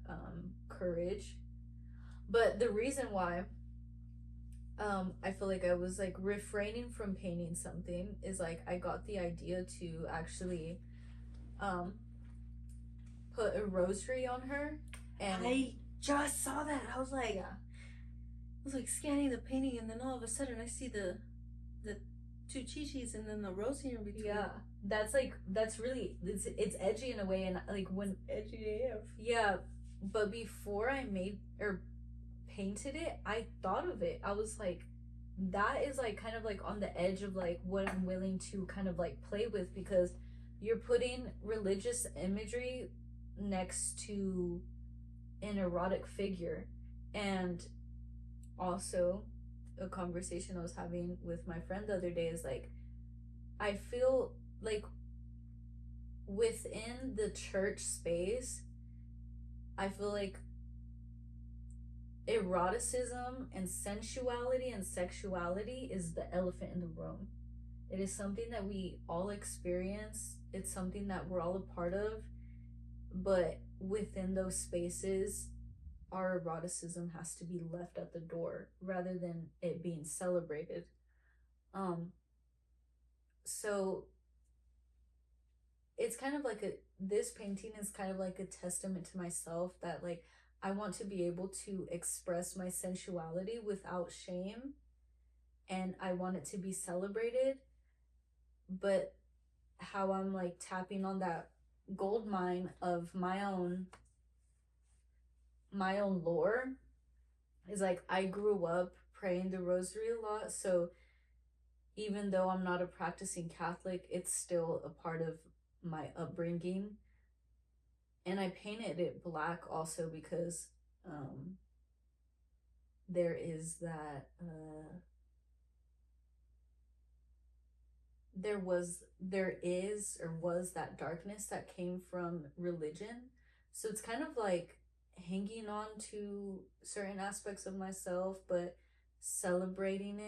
courage. But the reason why I feel like I was like refraining from painting something is like I got the idea to actually put a rosary on her, and
I just saw that. I was like, I was like scanning the painting, and then all of a sudden I see the 2 chi-chis and then the rosary in between.
Yeah, that's really it's edgy in a way, and like when
edgy AF.
Yeah, but before I made or painted it, I thought of it. I was like, that is like kind of like on the edge of like what I'm willing to kind of like play with, because you're putting religious imagery next to an erotic figure. And also a conversation I was having with my friend the other day is like, I feel like within the church space, I feel like eroticism and sensuality and sexuality is the elephant in the room. It is something that we all experience. It's something that we're all a part of. But within those spaces, our eroticism has to be left at the door rather than it being celebrated. So it's kind of like this painting is kind of like a testament to myself that like I want to be able to express my sensuality without shame, and I want it to be celebrated. But how I'm like tapping on that gold mine of my own lore is like I grew up praying the rosary a lot, so even though I'm not a practicing Catholic, it's still a part of my upbringing. And I painted it black also because there is that there is or was that darkness that came from religion. So it's kind of like hanging on to certain aspects of myself, but celebrating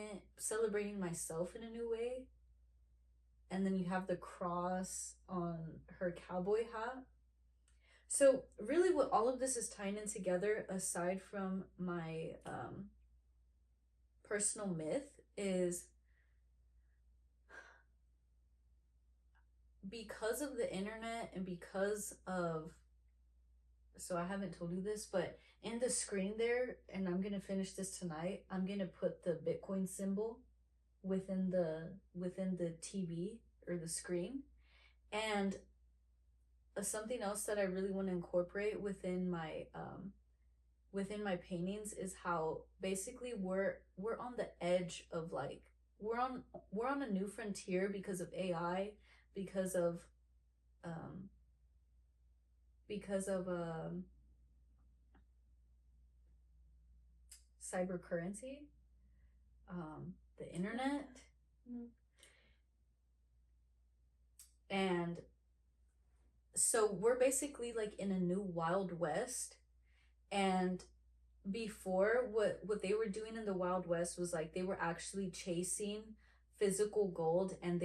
myself in a new way. And then you have the cross on her cowboy hat. So really what all of this is tying in together, aside from my personal myth, is because of the internet and because of, so I haven't told you this, but in the screen there, and I'm gonna finish this tonight, I'm gonna put the Bitcoin symbol within the TV or the screen. And something else that I really want to incorporate within my paintings is how basically we're on the edge of, like, we're on a new frontier because of AI, because of um because of cyber currency, the internet.
Mm-hmm.
And so we're basically like in a new Wild West. And before, what they were doing in the Wild West was like they were actually chasing physical gold, and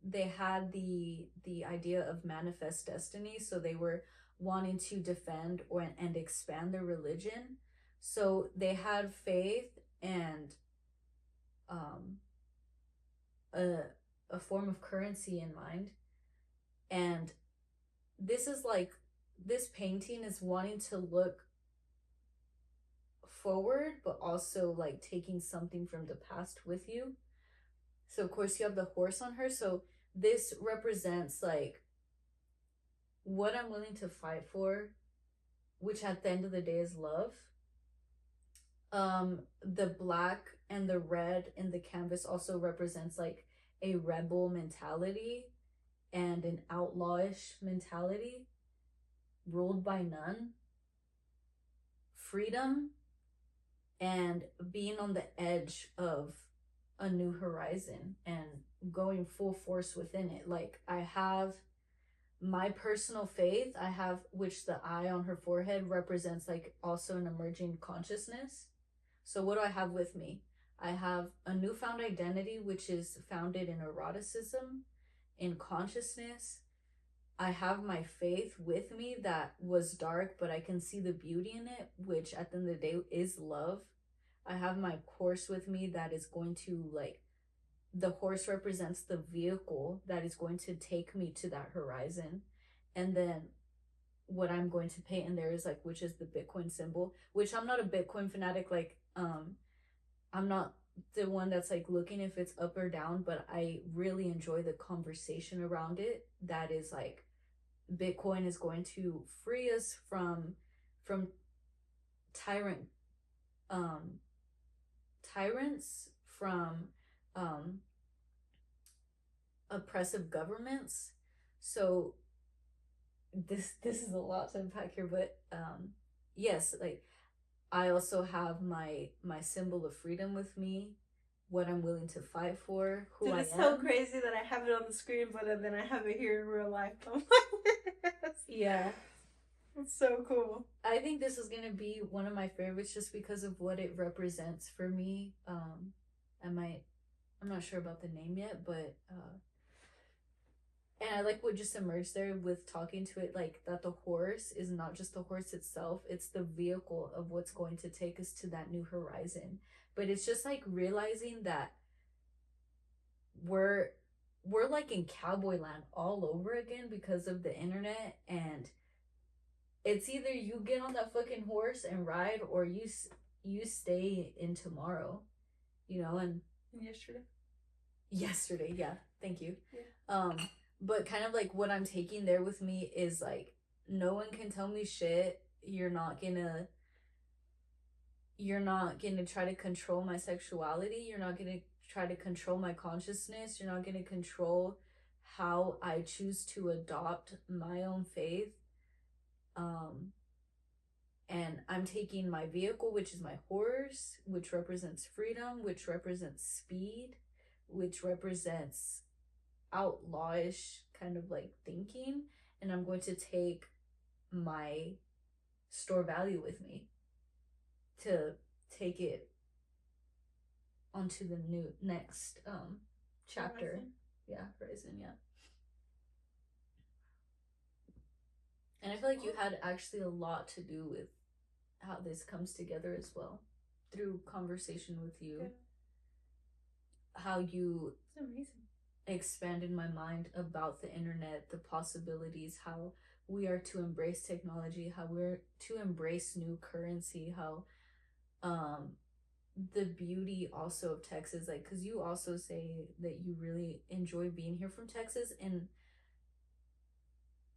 they had the idea of manifest destiny, so they were wanting to defend and expand their religion. So they had faith and um a a form of currency in mind. And this is like, this painting is wanting to look forward, but also like taking something from the past with you. So of course you have the horse on her. So this represents like what I'm willing to fight for, which at the end of the day is love. The black and the red in the canvas also represents like a rebel mentality and an outlawish mentality, ruled by none, freedom, and being on the edge of a new horizon and going full force within it. Like, I have my personal faith, I have, which the eye on her forehead represents like also an emerging consciousness. So what do I have with me? I have a newfound identity, which is founded in eroticism, in consciousness. I have my faith with me that was dark, but I can see the beauty in it, which at the end of the day is love. I have my horse with me that is going to, like, the horse represents the vehicle that is going to take me to that horizon. And then what I'm going to paint in there is like, which is the Bitcoin symbol, which I'm not a Bitcoin fanatic. Like, I'm not the one that's like looking if it's up or down, but I really enjoy the conversation around it. That is like, Bitcoin is going to free us from tyrant tyrants, from oppressive governments. So this is a lot to unpack here, but yes, like, I also have my symbol of freedom with me, what I'm willing to fight for, who
Dude,
I
it's
am.
so crazy that I have it on the screen, but then I have it here in real life. Oh my goodness.
Yeah.
It's so cool.
I think this is gonna be one of my favorites just because of what it represents for me. I'm not sure about the name yet, but and I like what just emerged there with talking to it, like that the horse is not just the horse itself, it's the vehicle of what's going to take us to that new horizon. But it's just like realizing that we're like in cowboy land all over again because of the internet. And it's either you get on that fucking horse and ride, or you stay in tomorrow, you know. And yesterday, yeah, thank you.
Yeah.
But kind of like what I'm taking there with me is like, no one can tell me shit. You're not gonna try to control my sexuality. You're not gonna try to control my consciousness. You're not gonna control how I choose to adopt my own faith. And I'm taking my vehicle, which is my horse, which represents freedom, which represents speed, which represents outlawish kind of like thinking, and I'm going to take my store value with me to take it onto the new next chapter.
Horizon.
Yeah, Horizon, yeah. And I feel like you had actually a lot to do with how this comes together as well, through conversation with you.
Yeah.
How you
It's amazing.
expanded my mind about the internet, the possibilities, how we are to embrace technology, how we're to embrace new currency, how the beauty also of Texas, like, because you also say that you really enjoy being here from Texas, and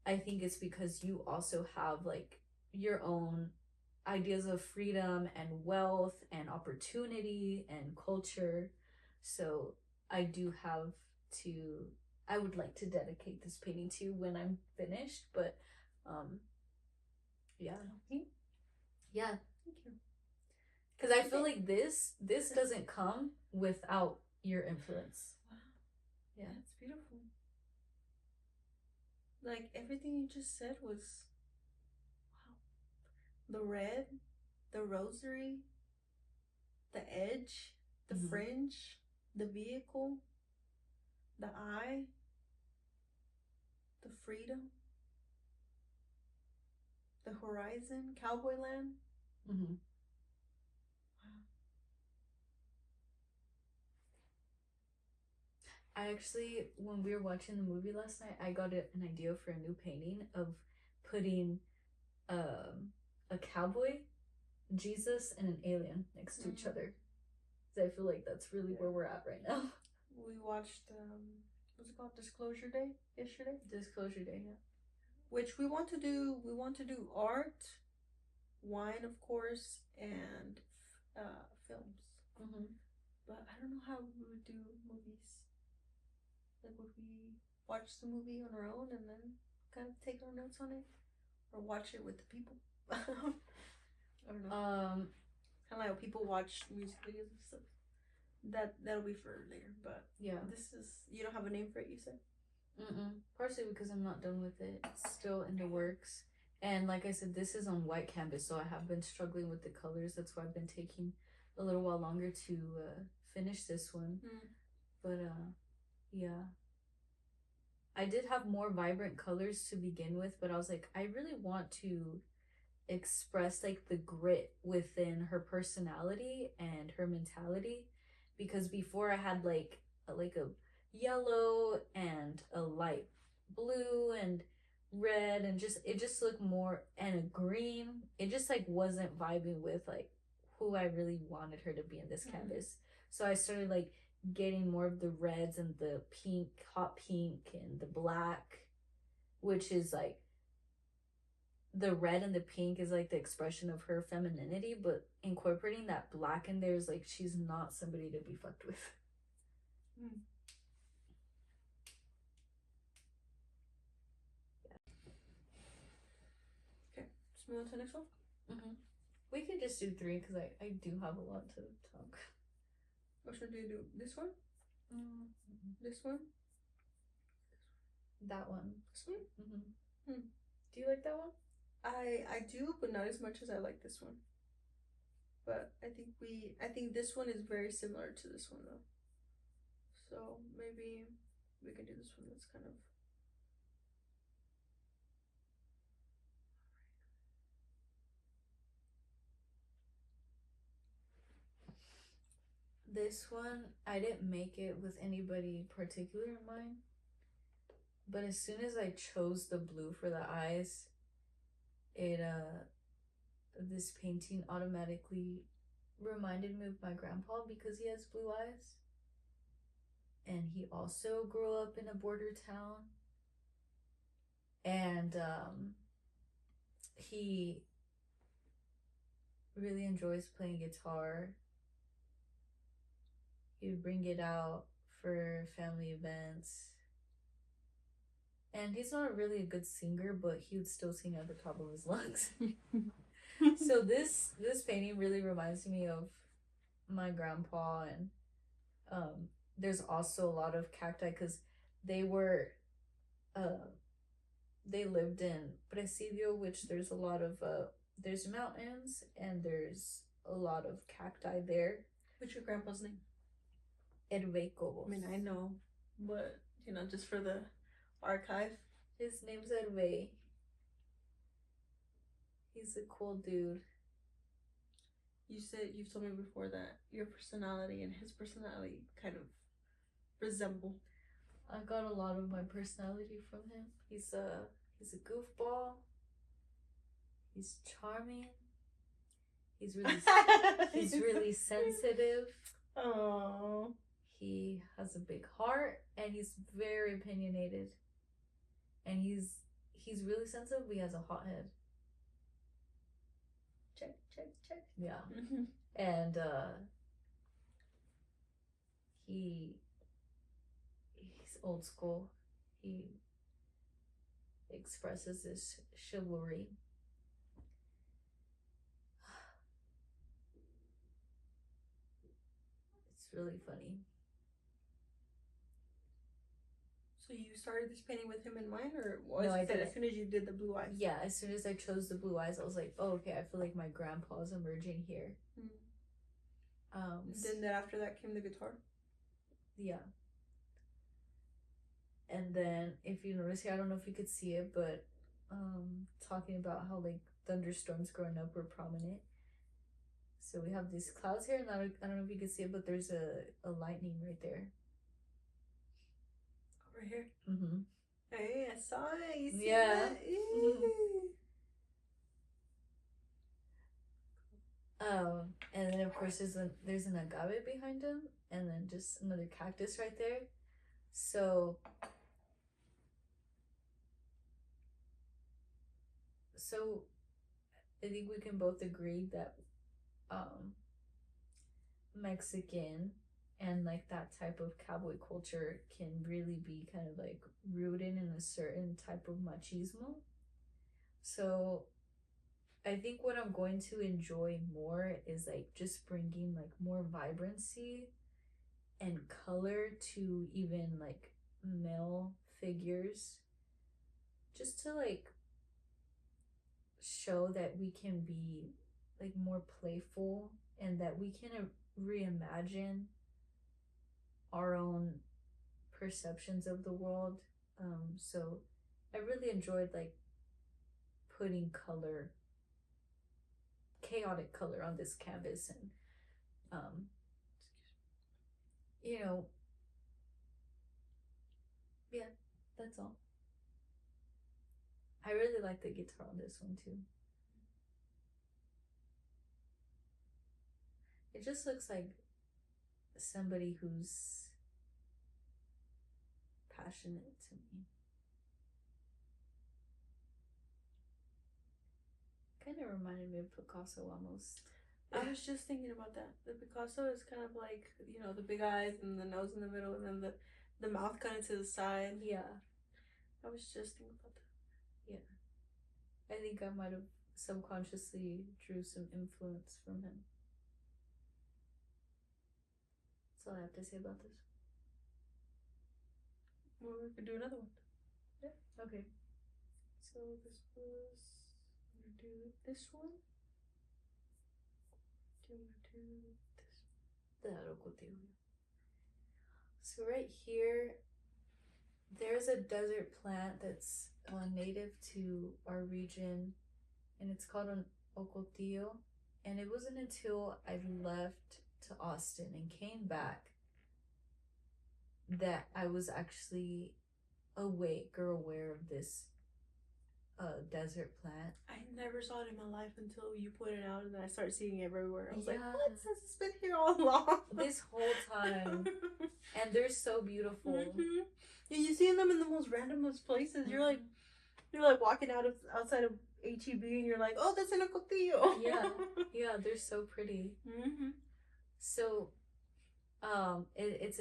I think it's because you also have like your own ideas of freedom and wealth and opportunity and culture. So I do have to, I would like to dedicate this painting to you when I'm finished, but yeah. Yeah.
Thank you.
Because I feel like this doesn't come without your influence.
Wow.
Yeah.
That's beautiful. Like everything you just said was wow. The red, the rosary, the edge, the fringe, the vehicle, the eye, the freedom, the horizon, cowboy land.
Mm-hmm.
Wow.
I actually, when we were watching the movie last night, I got an idea for a new painting of putting a cowboy, Jesus, and an alien next to each other. Because I feel like that's really where we're at right now.
We watched what's it called, Disclosure Day yesterday.
Disclosure Day, yeah.
Which we want to do. We want to do art, wine, of course, and films. But I don't know how we would do movies. Like, would we watch the movie on our own and then kind of take our notes on it, or watch it with the people? I don't know. Kind of like how people watch music videos and stuff. That'll be for later. But
yeah,
this is, you don't have a name for it, you said?
Partially because I'm not done with it. It's still in the works. And like I said, this is on white canvas, so I have been struggling with the colors. That's why I've been taking a little while longer to finish this one. But yeah. I did have more vibrant colors to begin with, but I was like, I really want to express like the grit within her personality and her mentality, because before I had like a yellow and a light blue and red, and just it just looked more, and a green, it just like wasn't vibing with like who I really wanted her to be in this canvas. So I started like getting more of the reds and the pink, hot pink, and the black, which is like the red and the pink is like the expression of her femininity, but incorporating that black in there is like she's not somebody to be fucked with.
Okay, let's move on to the next one.
We could just do 3 because I do have a lot to talk.
What should we do? This one? This one?
That one.
This one?
Do you like that one?
I do, but not as much as I like this one. But I think this one is very similar to this one though. So maybe we can do this one. That's kind of.
This one, I didn't make it with anybody particular in mind. But as soon as I chose the blue for the eyes, it this painting automatically reminded me of my grandpa because he has blue eyes. And he also grew up in a border town. And he really enjoys playing guitar. He would bring it out for family events. And he's not really a good singer, but he would still sing at the top of his lungs. So this painting really reminds me of my grandpa, and there's also a lot of cacti because they they lived in Presidio, which there's a lot of there's mountains and there's a lot of cacti there.
What's your grandpa's name?
Hervé.
I mean, I know, but just for the archive.
His name's Hervé. He's a cool dude.
You've told me before that your personality and his personality kind of resemble.
I got a lot of my personality from him. He's a goofball. He's charming. He's really sensitive.
Oh.
He has a big heart and he's very opinionated. And he's really sensitive, but he has a hot head.
Check.
Yeah. Mm-hmm. And he's old school. He expresses his chivalry. It's really funny.
So you started this painting with him in mind, or was
no, I did
as soon as you did the blue eyes?
Yeah, as soon as I chose the blue eyes, I was like, oh, okay, I feel like my grandpa's emerging here.
Then after that came the guitar?
Yeah. And then if you notice here, I don't know if you could see it, but talking about how like thunderstorms growing up were prominent. So we have these clouds here, and I don't know if you can see it, but there's a lightning right there.
Over here?
Mm-hmm.
Hey, I saw it. You see
yeah.
that?
And then of course there's an agave behind him, and then just another cactus right there. So I think we can both agree that Mexican and like that type of cowboy culture can really be kind of like rooted in a certain type of machismo. So I think what I'm going to enjoy more is like just bringing like more vibrancy and color to even like male figures, just to like show that we can be like more playful and that we can reimagine our own perceptions of the world. So I really enjoyed like putting color, chaotic color on this canvas, and yeah, that's all. I really like the guitar on this one too. It just looks like somebody who's passionate to me. Kind of reminded me of Picasso almost.
I was just thinking about that. The Picasso is kind of like, the big eyes and the nose in the middle, and then the mouth kind of to the side.
Yeah.
I was just thinking about that.
Yeah. I think I might have subconsciously drew some influence from him. That's all I have to say about this.
Well, we could do another one.
Yeah. Okay.
So this was... I'm going to do this one. Do you want to do this?
So right here, there's a desert plant that's native to our region, and it's called an ocotillo. And it wasn't until I left to Austin and came back that I was actually awake or aware of this desert plant.
I never saw it in my life until you put it out, and then I started seeing it everywhere. I was like, what? Since it's been here all along.
This whole time. And they're so beautiful.
Mm-hmm. Yeah, you see them in the most randomest places. Mm-hmm. You're like walking outside of HEB, and you're like, oh, that's an ocotillo.
Yeah, they're so pretty.
Mm-hmm.
So, it is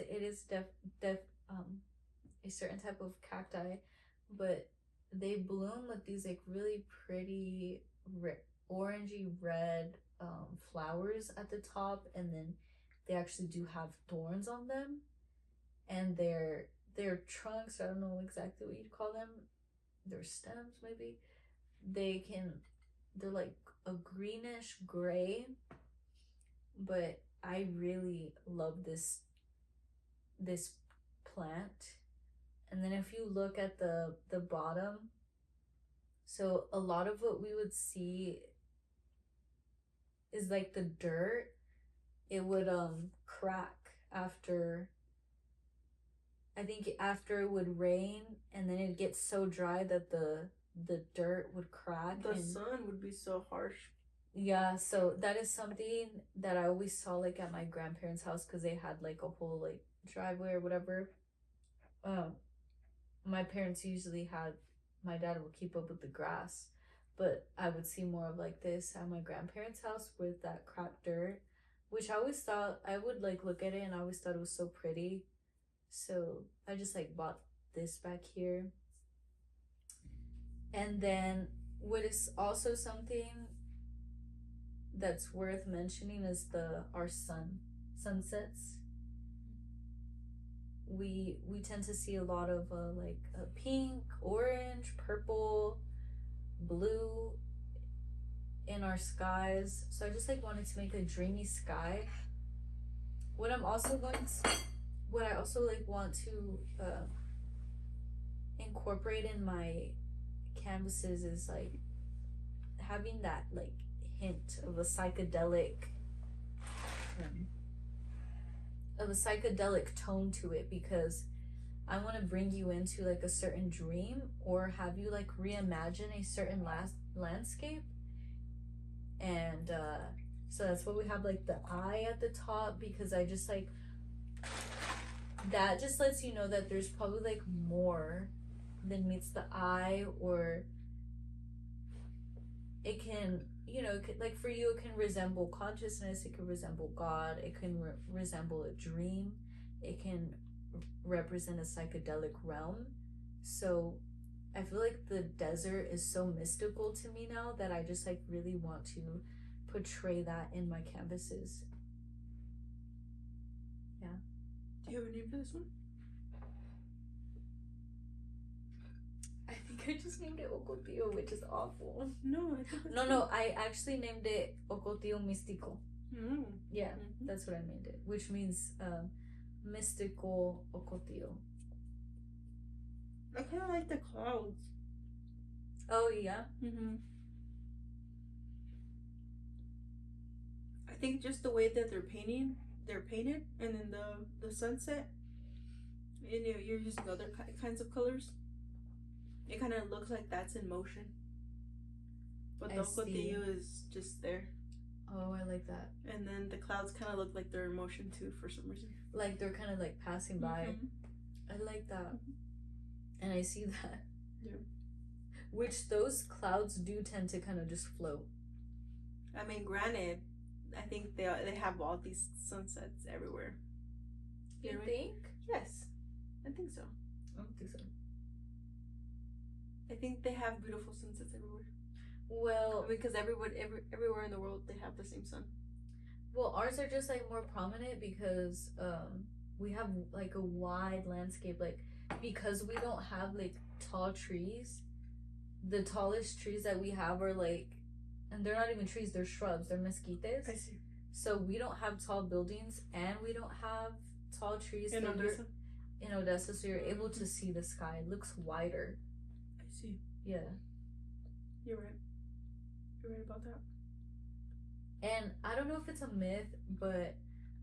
a certain type of cacti, but they bloom with these like really pretty orangey red flowers at the top, and then they actually do have thorns on them. and their trunks, I don't know exactly what you'd call them, their stems maybe, they're like a greenish gray, but I really love this plant. And then if you look at the bottom, so a lot of what we would see is like the dirt. It would crack after, I think after it would rain, and then it gets so dry that the dirt would crack.
The sun would be so harsh.
Yeah, so that is something that I always saw like at my grandparents' house, because they had like a whole like driveway or whatever. My parents usually had, my dad would keep up with the grass, but I would see more of like this at my grandparents' house with that cracked dirt, which I always thought, I would like look at it and I always thought it was so pretty. So I just like bought this back here. And then what is also something that's worth mentioning is our sunsets. We tend to see a lot of like pink, orange, purple, blue in our skies. So I just like wanted to make a dreamy sky. What I also like want to incorporate in my canvases is like having that like hint of a psychedelic tone to it, because I want to bring you into like a certain dream, or have you like reimagine a certain landscape. And so that's why we have like the eye at the top, because I just like, that just lets you know that there's probably like more than meets the eye, or it can, you know, it could, like for you, it can resemble consciousness, it can resemble God, it can resemble a dream, it can represent a psychedelic realm. So I feel like the desert is so mystical to me now that I just like really want to portray that in my canvases. Yeah.
Do you have a name for this one?
I think I just named it Ocotillo, which is awful.
No, I think it's
No, I actually named it Ocotillo Místico.
Mm.
Yeah, that's what I named it, which means mystical Ocotillo.
I kind of like the clouds.
Oh, yeah?
I think just the way that they're painted, and then the sunset, and you're using other kinds of colors. It kind of looks like that's in motion, but the Ocotillo is just there.
Oh, I like that.
And then the clouds kind of look like they're in motion too, for some reason.
Like they're kind of like passing by. I like that. And I see that.
Yeah.
Which those clouds do tend to kind of just float.
I mean, granted, I think they have all these sunsets everywhere.
You think?
Yes, I think so.
I don't think so.
I think they have beautiful sunsets everywhere.
Well,
because everywhere in the world they have the same sun.
Well, ours are just like more prominent because we have like a wide landscape. Like, because we don't have like tall trees, the tallest trees that we have are like, and they're not even trees, they're shrubs, they're mesquites.
I see.
So we don't have tall buildings, and we don't have tall trees
in Odessa.
In Odessa, so you're able to see the sky. It looks wider.
I see.
Yeah.
You're right. You're right about that.
And I don't know if it's a myth, but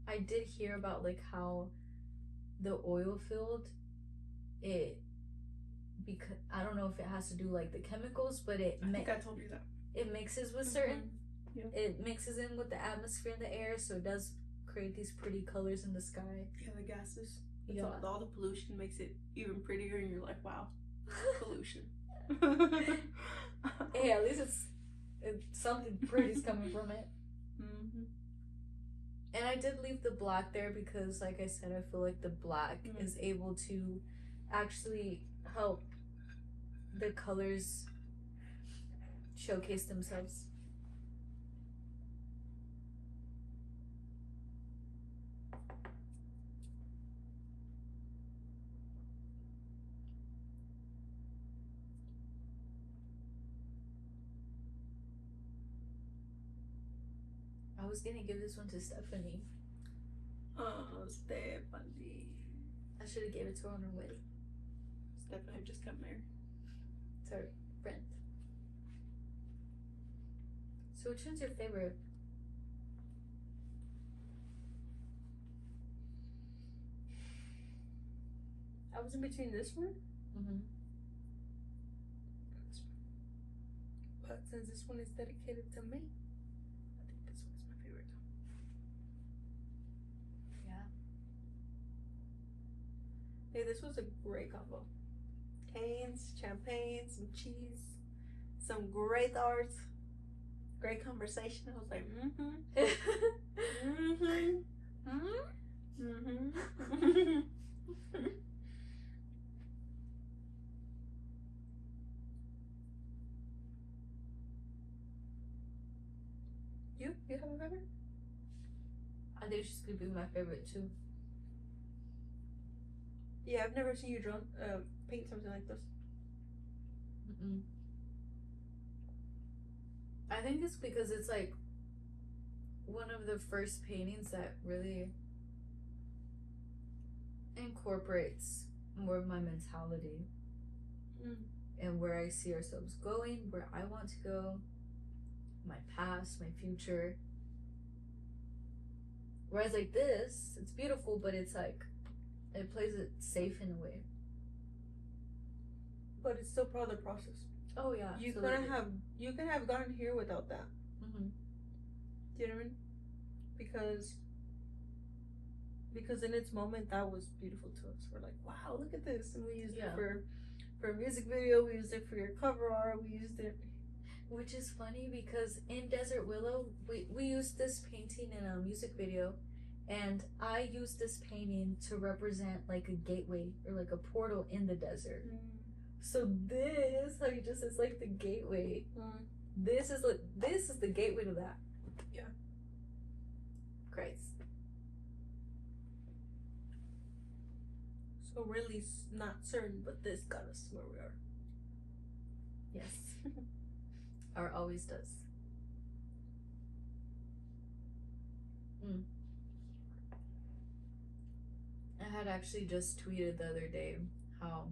I did hear about like how the oil field, because I don't know if it has to do like the chemicals, but
I think I told you that.
It mixes with certain,
yeah.
It mixes in with the atmosphere and the air, so it does create these pretty colors in the sky.
Yeah, the gases.
Yeah.
All the pollution makes it even prettier, and you're like, wow, pollution.
Hey, at least it's something pretty's coming from it. And I did leave the black there because, like I said, I feel like the black is able to actually help the colors showcase themselves. I was gonna give this one to Stephanie.
Oh, Stephanie.
I should have gave it to her on her wedding.
Stephanie just got married.
It's her friend. So which one's your favorite?
I was in between this one.
Mm-hmm.
But since this one is dedicated to me, I think this one's my favorite.
Yeah.
Hey, this was a great combo. Canes, champagne, some cheese, some great art, great conversation. I was like, You have a favorite?
I think she's gonna be my favorite too.
Yeah, I've never seen you paint something like this.
Mm-mm. I think it's because it's like one of the first paintings that really incorporates more of my mentality and where I see ourselves going, where I want to go, my past, my future. Whereas like this, it's beautiful, but it's like it plays it safe in a way.
But it's still part of the process.
Oh yeah,
you couldn't have gotten here without that.
Mm-hmm.
Do you know what I mean? Because in its moment that was beautiful to us. We're like, wow, look at this, and we used it for a music video. We used it for your cover art. We used it.
Which is funny because in Desert Willow, we used this painting in a music video, and I used this painting to represent like a gateway or like a portal in the desert. So this, how you just it's like the gateway. This is the gateway to that.
Yeah.
Christ.
So really not certain, but this got us where we are.
Yes. Or always does. I had actually just tweeted the other day how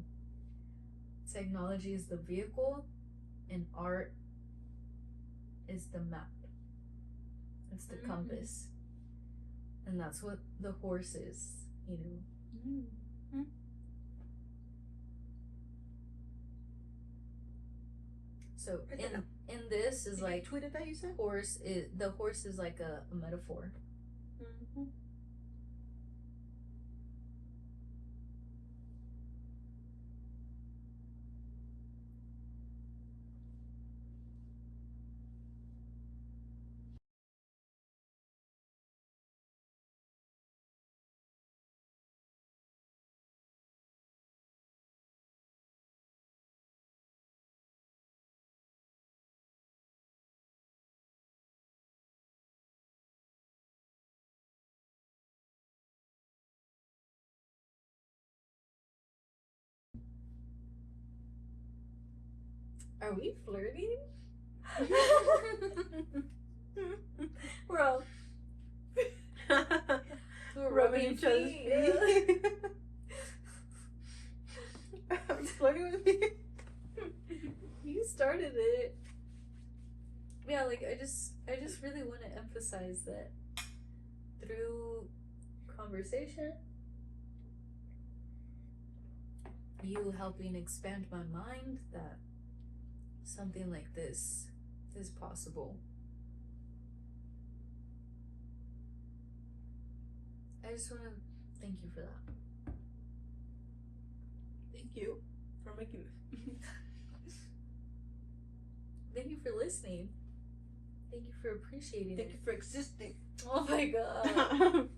technology is the vehicle and art is the map. It's the compass. And that's what the horse is, you know. So in this is like
you tweeted that you said?
The horse is like a metaphor. Are we flirting? Bro. We're rubbing each other's feet.
I'm flirting with me.
You started it. Yeah, like I just really want to emphasize that through conversation, you helping expand my mind that something like this is possible. I just want to thank you for that.
Thank you for making this.
Thank you for listening. Thank you for appreciating
Thank
it.
you for existing.
Oh my god.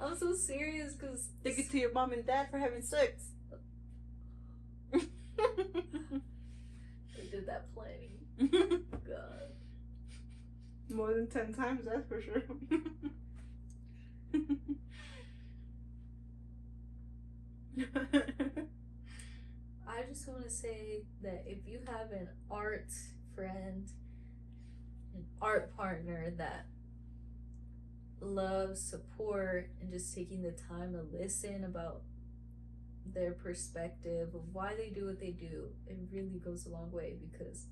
I'm so serious because...
Thank you to your mom and dad for having sex.
They did that plenty. God.
More than 10 times, that's for sure.
I just want to say that if you have an art friend, an art partner that love, support, and just taking the time to listen about their perspective of why they do what they do, it really goes a long way, because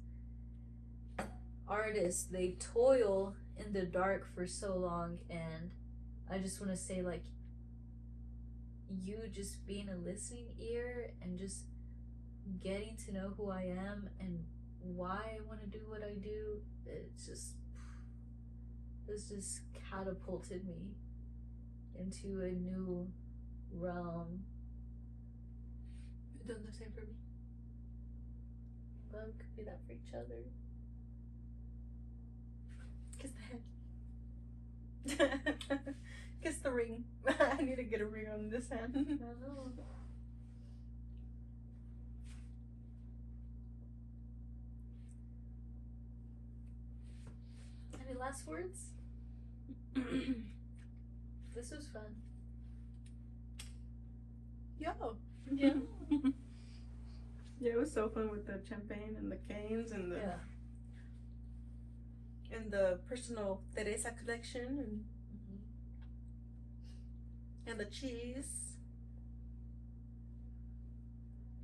artists, they toil in the dark for so long. And I just want to say, like, you just being a listening ear and just getting to know who I am and why I want to do what I do, it's just catapulted me into a new realm.
You've done the same for me.
Love could be that for each other.
Kiss the hand. Kiss the ring. I need to get a ring on this hand.
I know. Any last words? This was fun.
Yo.
Yeah.
Yeah, it was so fun with the champagne and the canes and the and the personal Teresa collection and the cheese.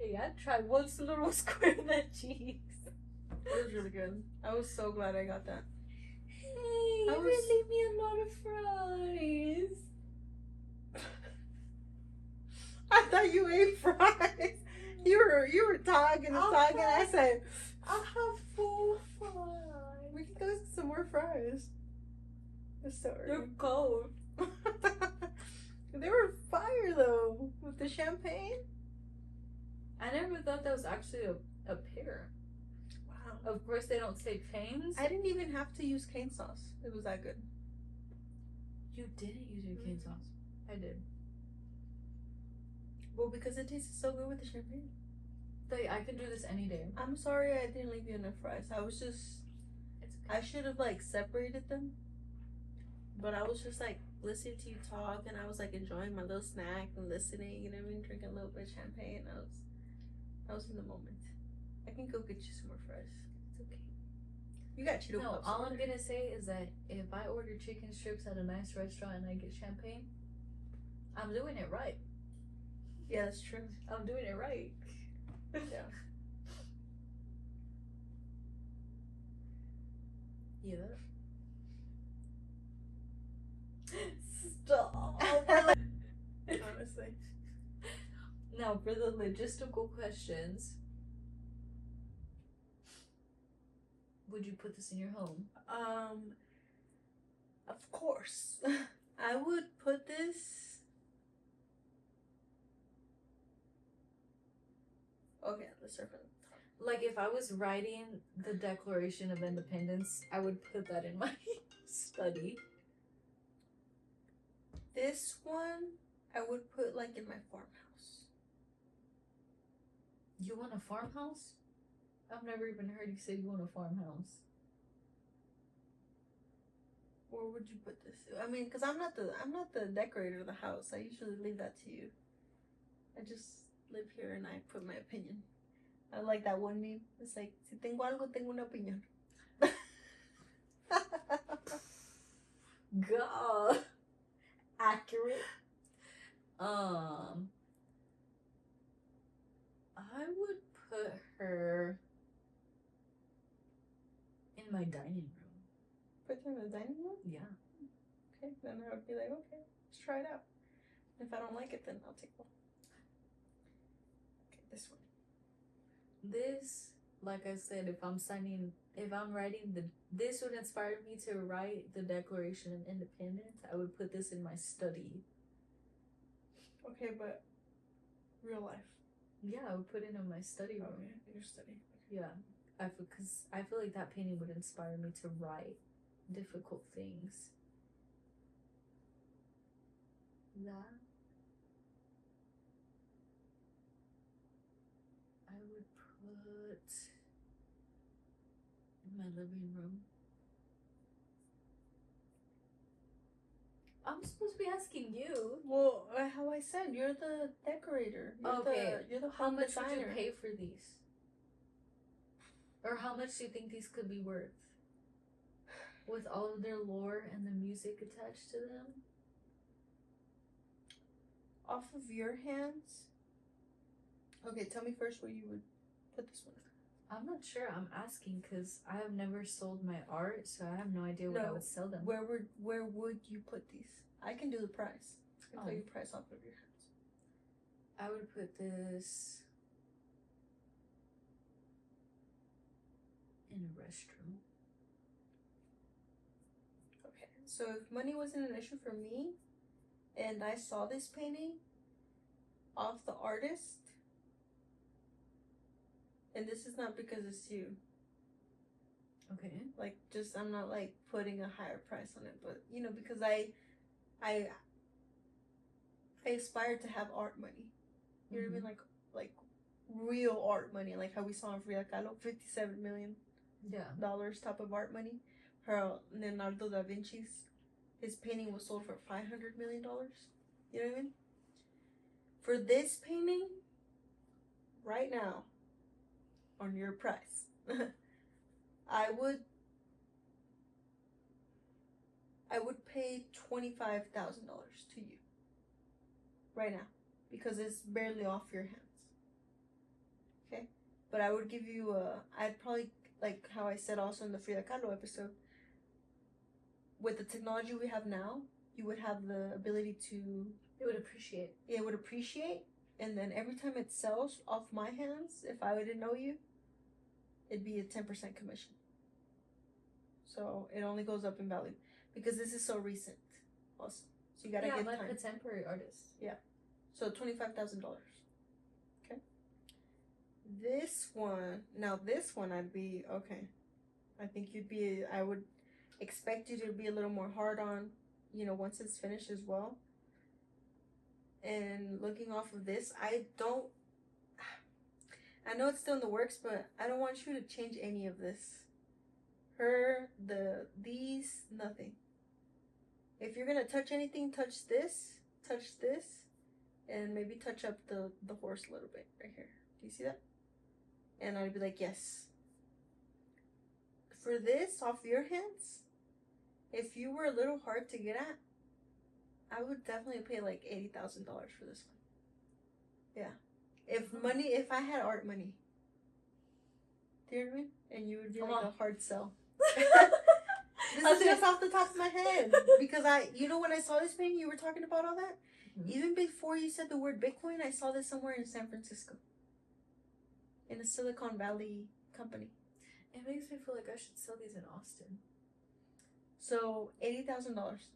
Hey, I tried one little square of that cheese.
It was really good. I was so glad I got that.
Hey, you didn't leave me a lot of fries.
I thought you ate fries. You were talking and talking. I said,
I'll have 4 fries.
we can go get some more fries. It's so early.
They're cold.
They were fire though, with the champagne.
I never thought that was actually a pear.
Wow.
Of course, they don't say canes.
I didn't even have to use cane sauce. It was that good.
You didn't use your cane sauce. I did.
Well, because it tasted so good with the champagne.
I could do this any day.
I'm sorry I didn't leave you enough fries. I was just...
It's okay.
I should have, like, separated them. But I was just, like, listening to you talk, and I was, like, enjoying my little snack and listening, you know what I mean? Drinking a little bit of champagne. I was in the moment. I can go get you some more fries.
It's okay.
You got Cheeto
No,
Puffs.
all I'm gonna say is that if I order chicken strips at a nice restaurant and I get champagne, I'm doing it right.
Yeah, that's true.
I'm doing it right.
Yeah.
Yeah.
Stop. Honestly.
Now, for the logistical questions, would you put this in your home?
Of course. I would put this... Okay, let's start from the top.
Like, if I was writing the Declaration of Independence, I would put that in my study.
This one, I would put, like, in my farmhouse.
You want a farmhouse? I've never even heard you say you want a farmhouse.
Where would you put this? I mean, because I'm not the decorator of the house. I usually leave that to you. I just live here and I put my opinion. I like that one meme. It's like, si tengo algo, tengo una opinión.
God. Accurate. I would put her in my dining room.
Put her in the dining room?
Yeah.
Okay, then I would be like, okay, let's try it out. If I don't like it, then I'll take one. Okay, this one.
This, like I said, if I'm writing this would inspire me to write the Declaration of Independence. I would put this in my study.
Okay, but real life.
Yeah, I would put it in my study room.
Okay, in your study.
Yeah, because I feel like that painting would inspire me to write difficult things. That I would put in my living room. I'm supposed to be asking you.
Well, how I said, you're the decorator. You're the
How
home
much
designer.
would you pay for these? Or how much do you think these could be worth? with all of their lore and the music attached to them.
Off of your hands. Okay, tell me first where you would put this one.
I'm not sure. I'm asking because I have never sold my art, so I have no idea what I would sell them.
Where would you put these? I can do the price. I can tell you the price off of your hands.
I would put this in a restroom.
Okay, so if money wasn't an issue for me, and I saw this painting off the artist, and this is not because it's you.
Okay.
Like, just I'm not like putting a higher price on it, but you know, because I aspire to have art money. You know what I mean? Like real art money, like how we saw in Frida Kahlo, $57 million type of art money. Her Leonardo da Vinci's, his painting was sold for $500 million. You know what I mean? For this painting, right now, on your price, I would pay $25,000 to you right now because it's barely off your hands. Okay, but I would give you I'd probably, like how I said also in the Frida Kahlo episode, with the technology we have now, you would have the ability to.
It would appreciate.
It would appreciate, and then every time it sells off my hands, if I didn't know you, it'd be a 10% commission. So it only goes up in value because this is so recent, also. So you gotta get
like
time.
a contemporary artist.
Yeah. So $25,000. Okay. This one I'd be okay. I think I would expect you to be a little more hard on, you know, once it's finished as well. And looking off of this, I know it's still in the works, but I don't want you to change any of this. These, nothing. If you're gonna touch anything, touch this, and maybe touch up the horse a little bit right here. Do you see that? And I'd be like, yes. For this, off your hands, if you were a little hard to get at, I would definitely pay like $80,000 for this one. Yeah. If I had art money. Do you know what I mean? And you would be like a hard sell. This is just off the top of my head. Because when I saw this painting, you were talking about all that. Mm-hmm. Even before you said the word Bitcoin, I saw this somewhere in San Francisco. In a Silicon Valley company.
It makes me feel like I should sell these in Austin.
So $80,000.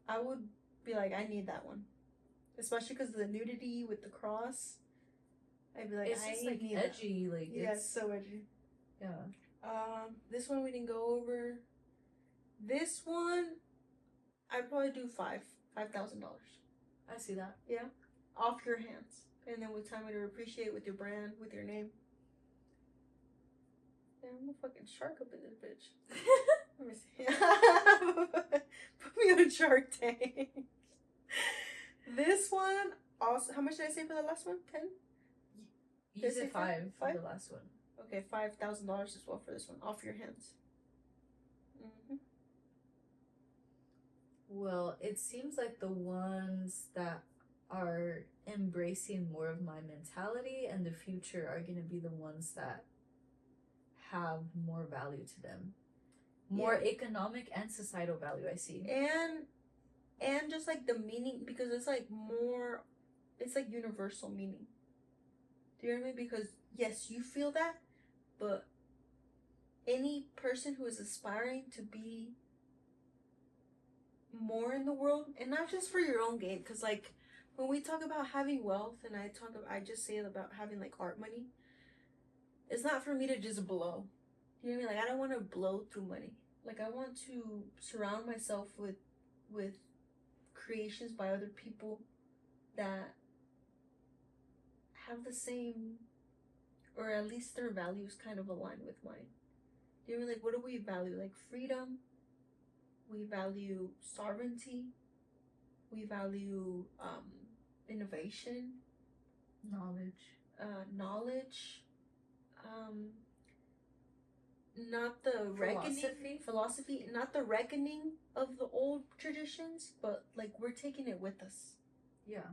I would be like, I need that one. Especially because of the nudity with the cross. I'd be like,
it's just like edgy. Like,
yeah, it's so edgy.
Yeah.
This one we didn't go over. This one, I'd probably do $5,000.
I see that.
Yeah, off your hands, and then with time to appreciate with your brand, with your name. Yeah, I'm a fucking shark up in this bitch. Let me see. Put me on Shark Tank. This one also. How much did I say for the last one? 10.
You said 5 for the last one.
Okay, $5,000 as well for this one, off your hands. Mm-hmm.
Well, it seems like the ones that are embracing more of my mentality and the future are going to be the ones that have more value to them. More economic and societal value, I see.
And just like the meaning, because it's like universal meaning. Do you know what I mean? Because yes, you feel that, but any person who is aspiring to be more in the world, and not just for your own gain, because like when we talk about having wealth, and I just say about having like art money, it's not for me to just blow. You know what I mean? Like I don't want to blow through money. Like I want to surround myself with creations by other people that have the same, or at least their values kind of align with mine. You know, like what do we value? Like freedom. We value sovereignty. We value innovation,
knowledge.
not the philosophy, not the reckoning of the old traditions, but like we're taking it with us.
Yeah.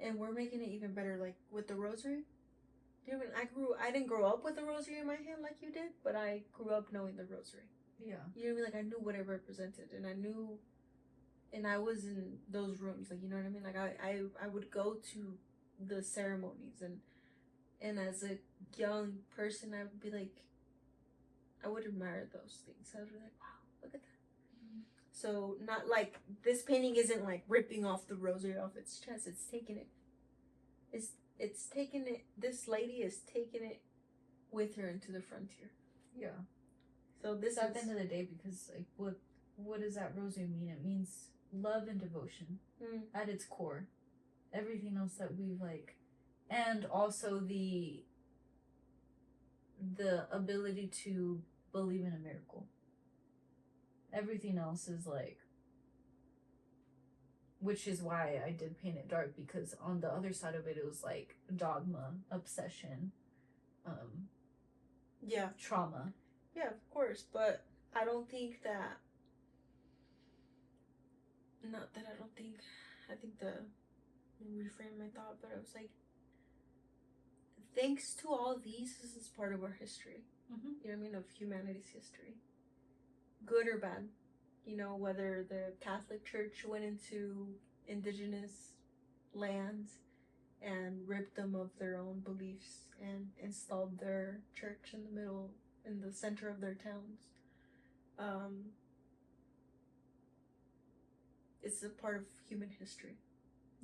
And we're making it even better, like with the rosary. You know, I didn't grow up with the rosary in my hand like you did, but I grew up knowing the rosary.
Yeah.
You know what I mean? Like I knew what it represented, and I was in those rooms, like, you know what I mean? Like I would go to the ceremonies, and as a young person, I would be like, I would admire those things. I would be like, wow, look at that. Mm-hmm. So not like this painting isn't like ripping off the rosary off its chest. It's taking it. It's taking it. This lady is taking it with her into the frontier.
Yeah.
So this
at the end of the day, because like what does that rosary mean? It means love and devotion at its core. Everything else that we've like, and also the ability to believe in a miracle. Everything else is like, which is why I did paint it dark, because on the other side of it was like dogma, obsession, trauma.
Yeah, of course, but I don't think that. Not that I don't think. I think the reframe my thought, but I was like, thanks to all these, this is part of our history.
Mm-hmm.
You know what I mean? Of humanity's history, good or bad. You know, whether the Catholic Church went into indigenous lands and ripped them of their own beliefs and installed their church in the center of their towns. It's a part of human history.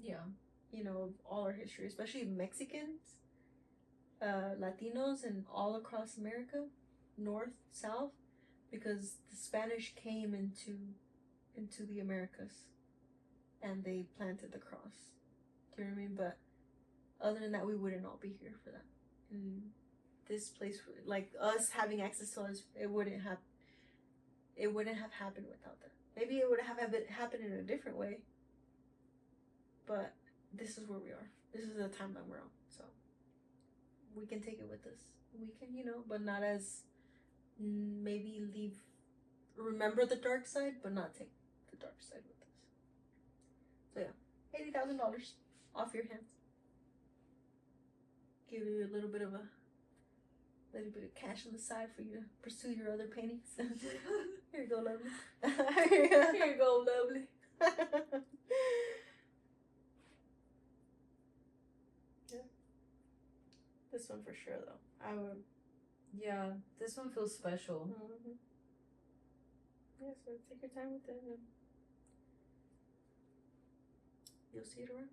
Yeah.
You know, of all our history, especially Mexicans, Latinos, and all across America, north, south, because the Spanish came into the Americas and they planted the cross. Do you know what I mean? But other than that, we wouldn't all be here for that. And this place, like us having access to us, it wouldn't have happened without that. Maybe it would have happened in a different way. But this is where we are. This is the timeline we're on. So we can take it with us. We can, you know, but not as maybe remember the dark side, but not take the dark side with us. So yeah, $80,000 off your hands. Give you a little bit of cash on the side for you to pursue your other paintings. Here you go, lovely. Here you go, lovely. Yeah. This one for sure, though. I would.
Yeah, this one feels special.
Mm-hmm. Yeah, so take your time with it. And you'll see it around.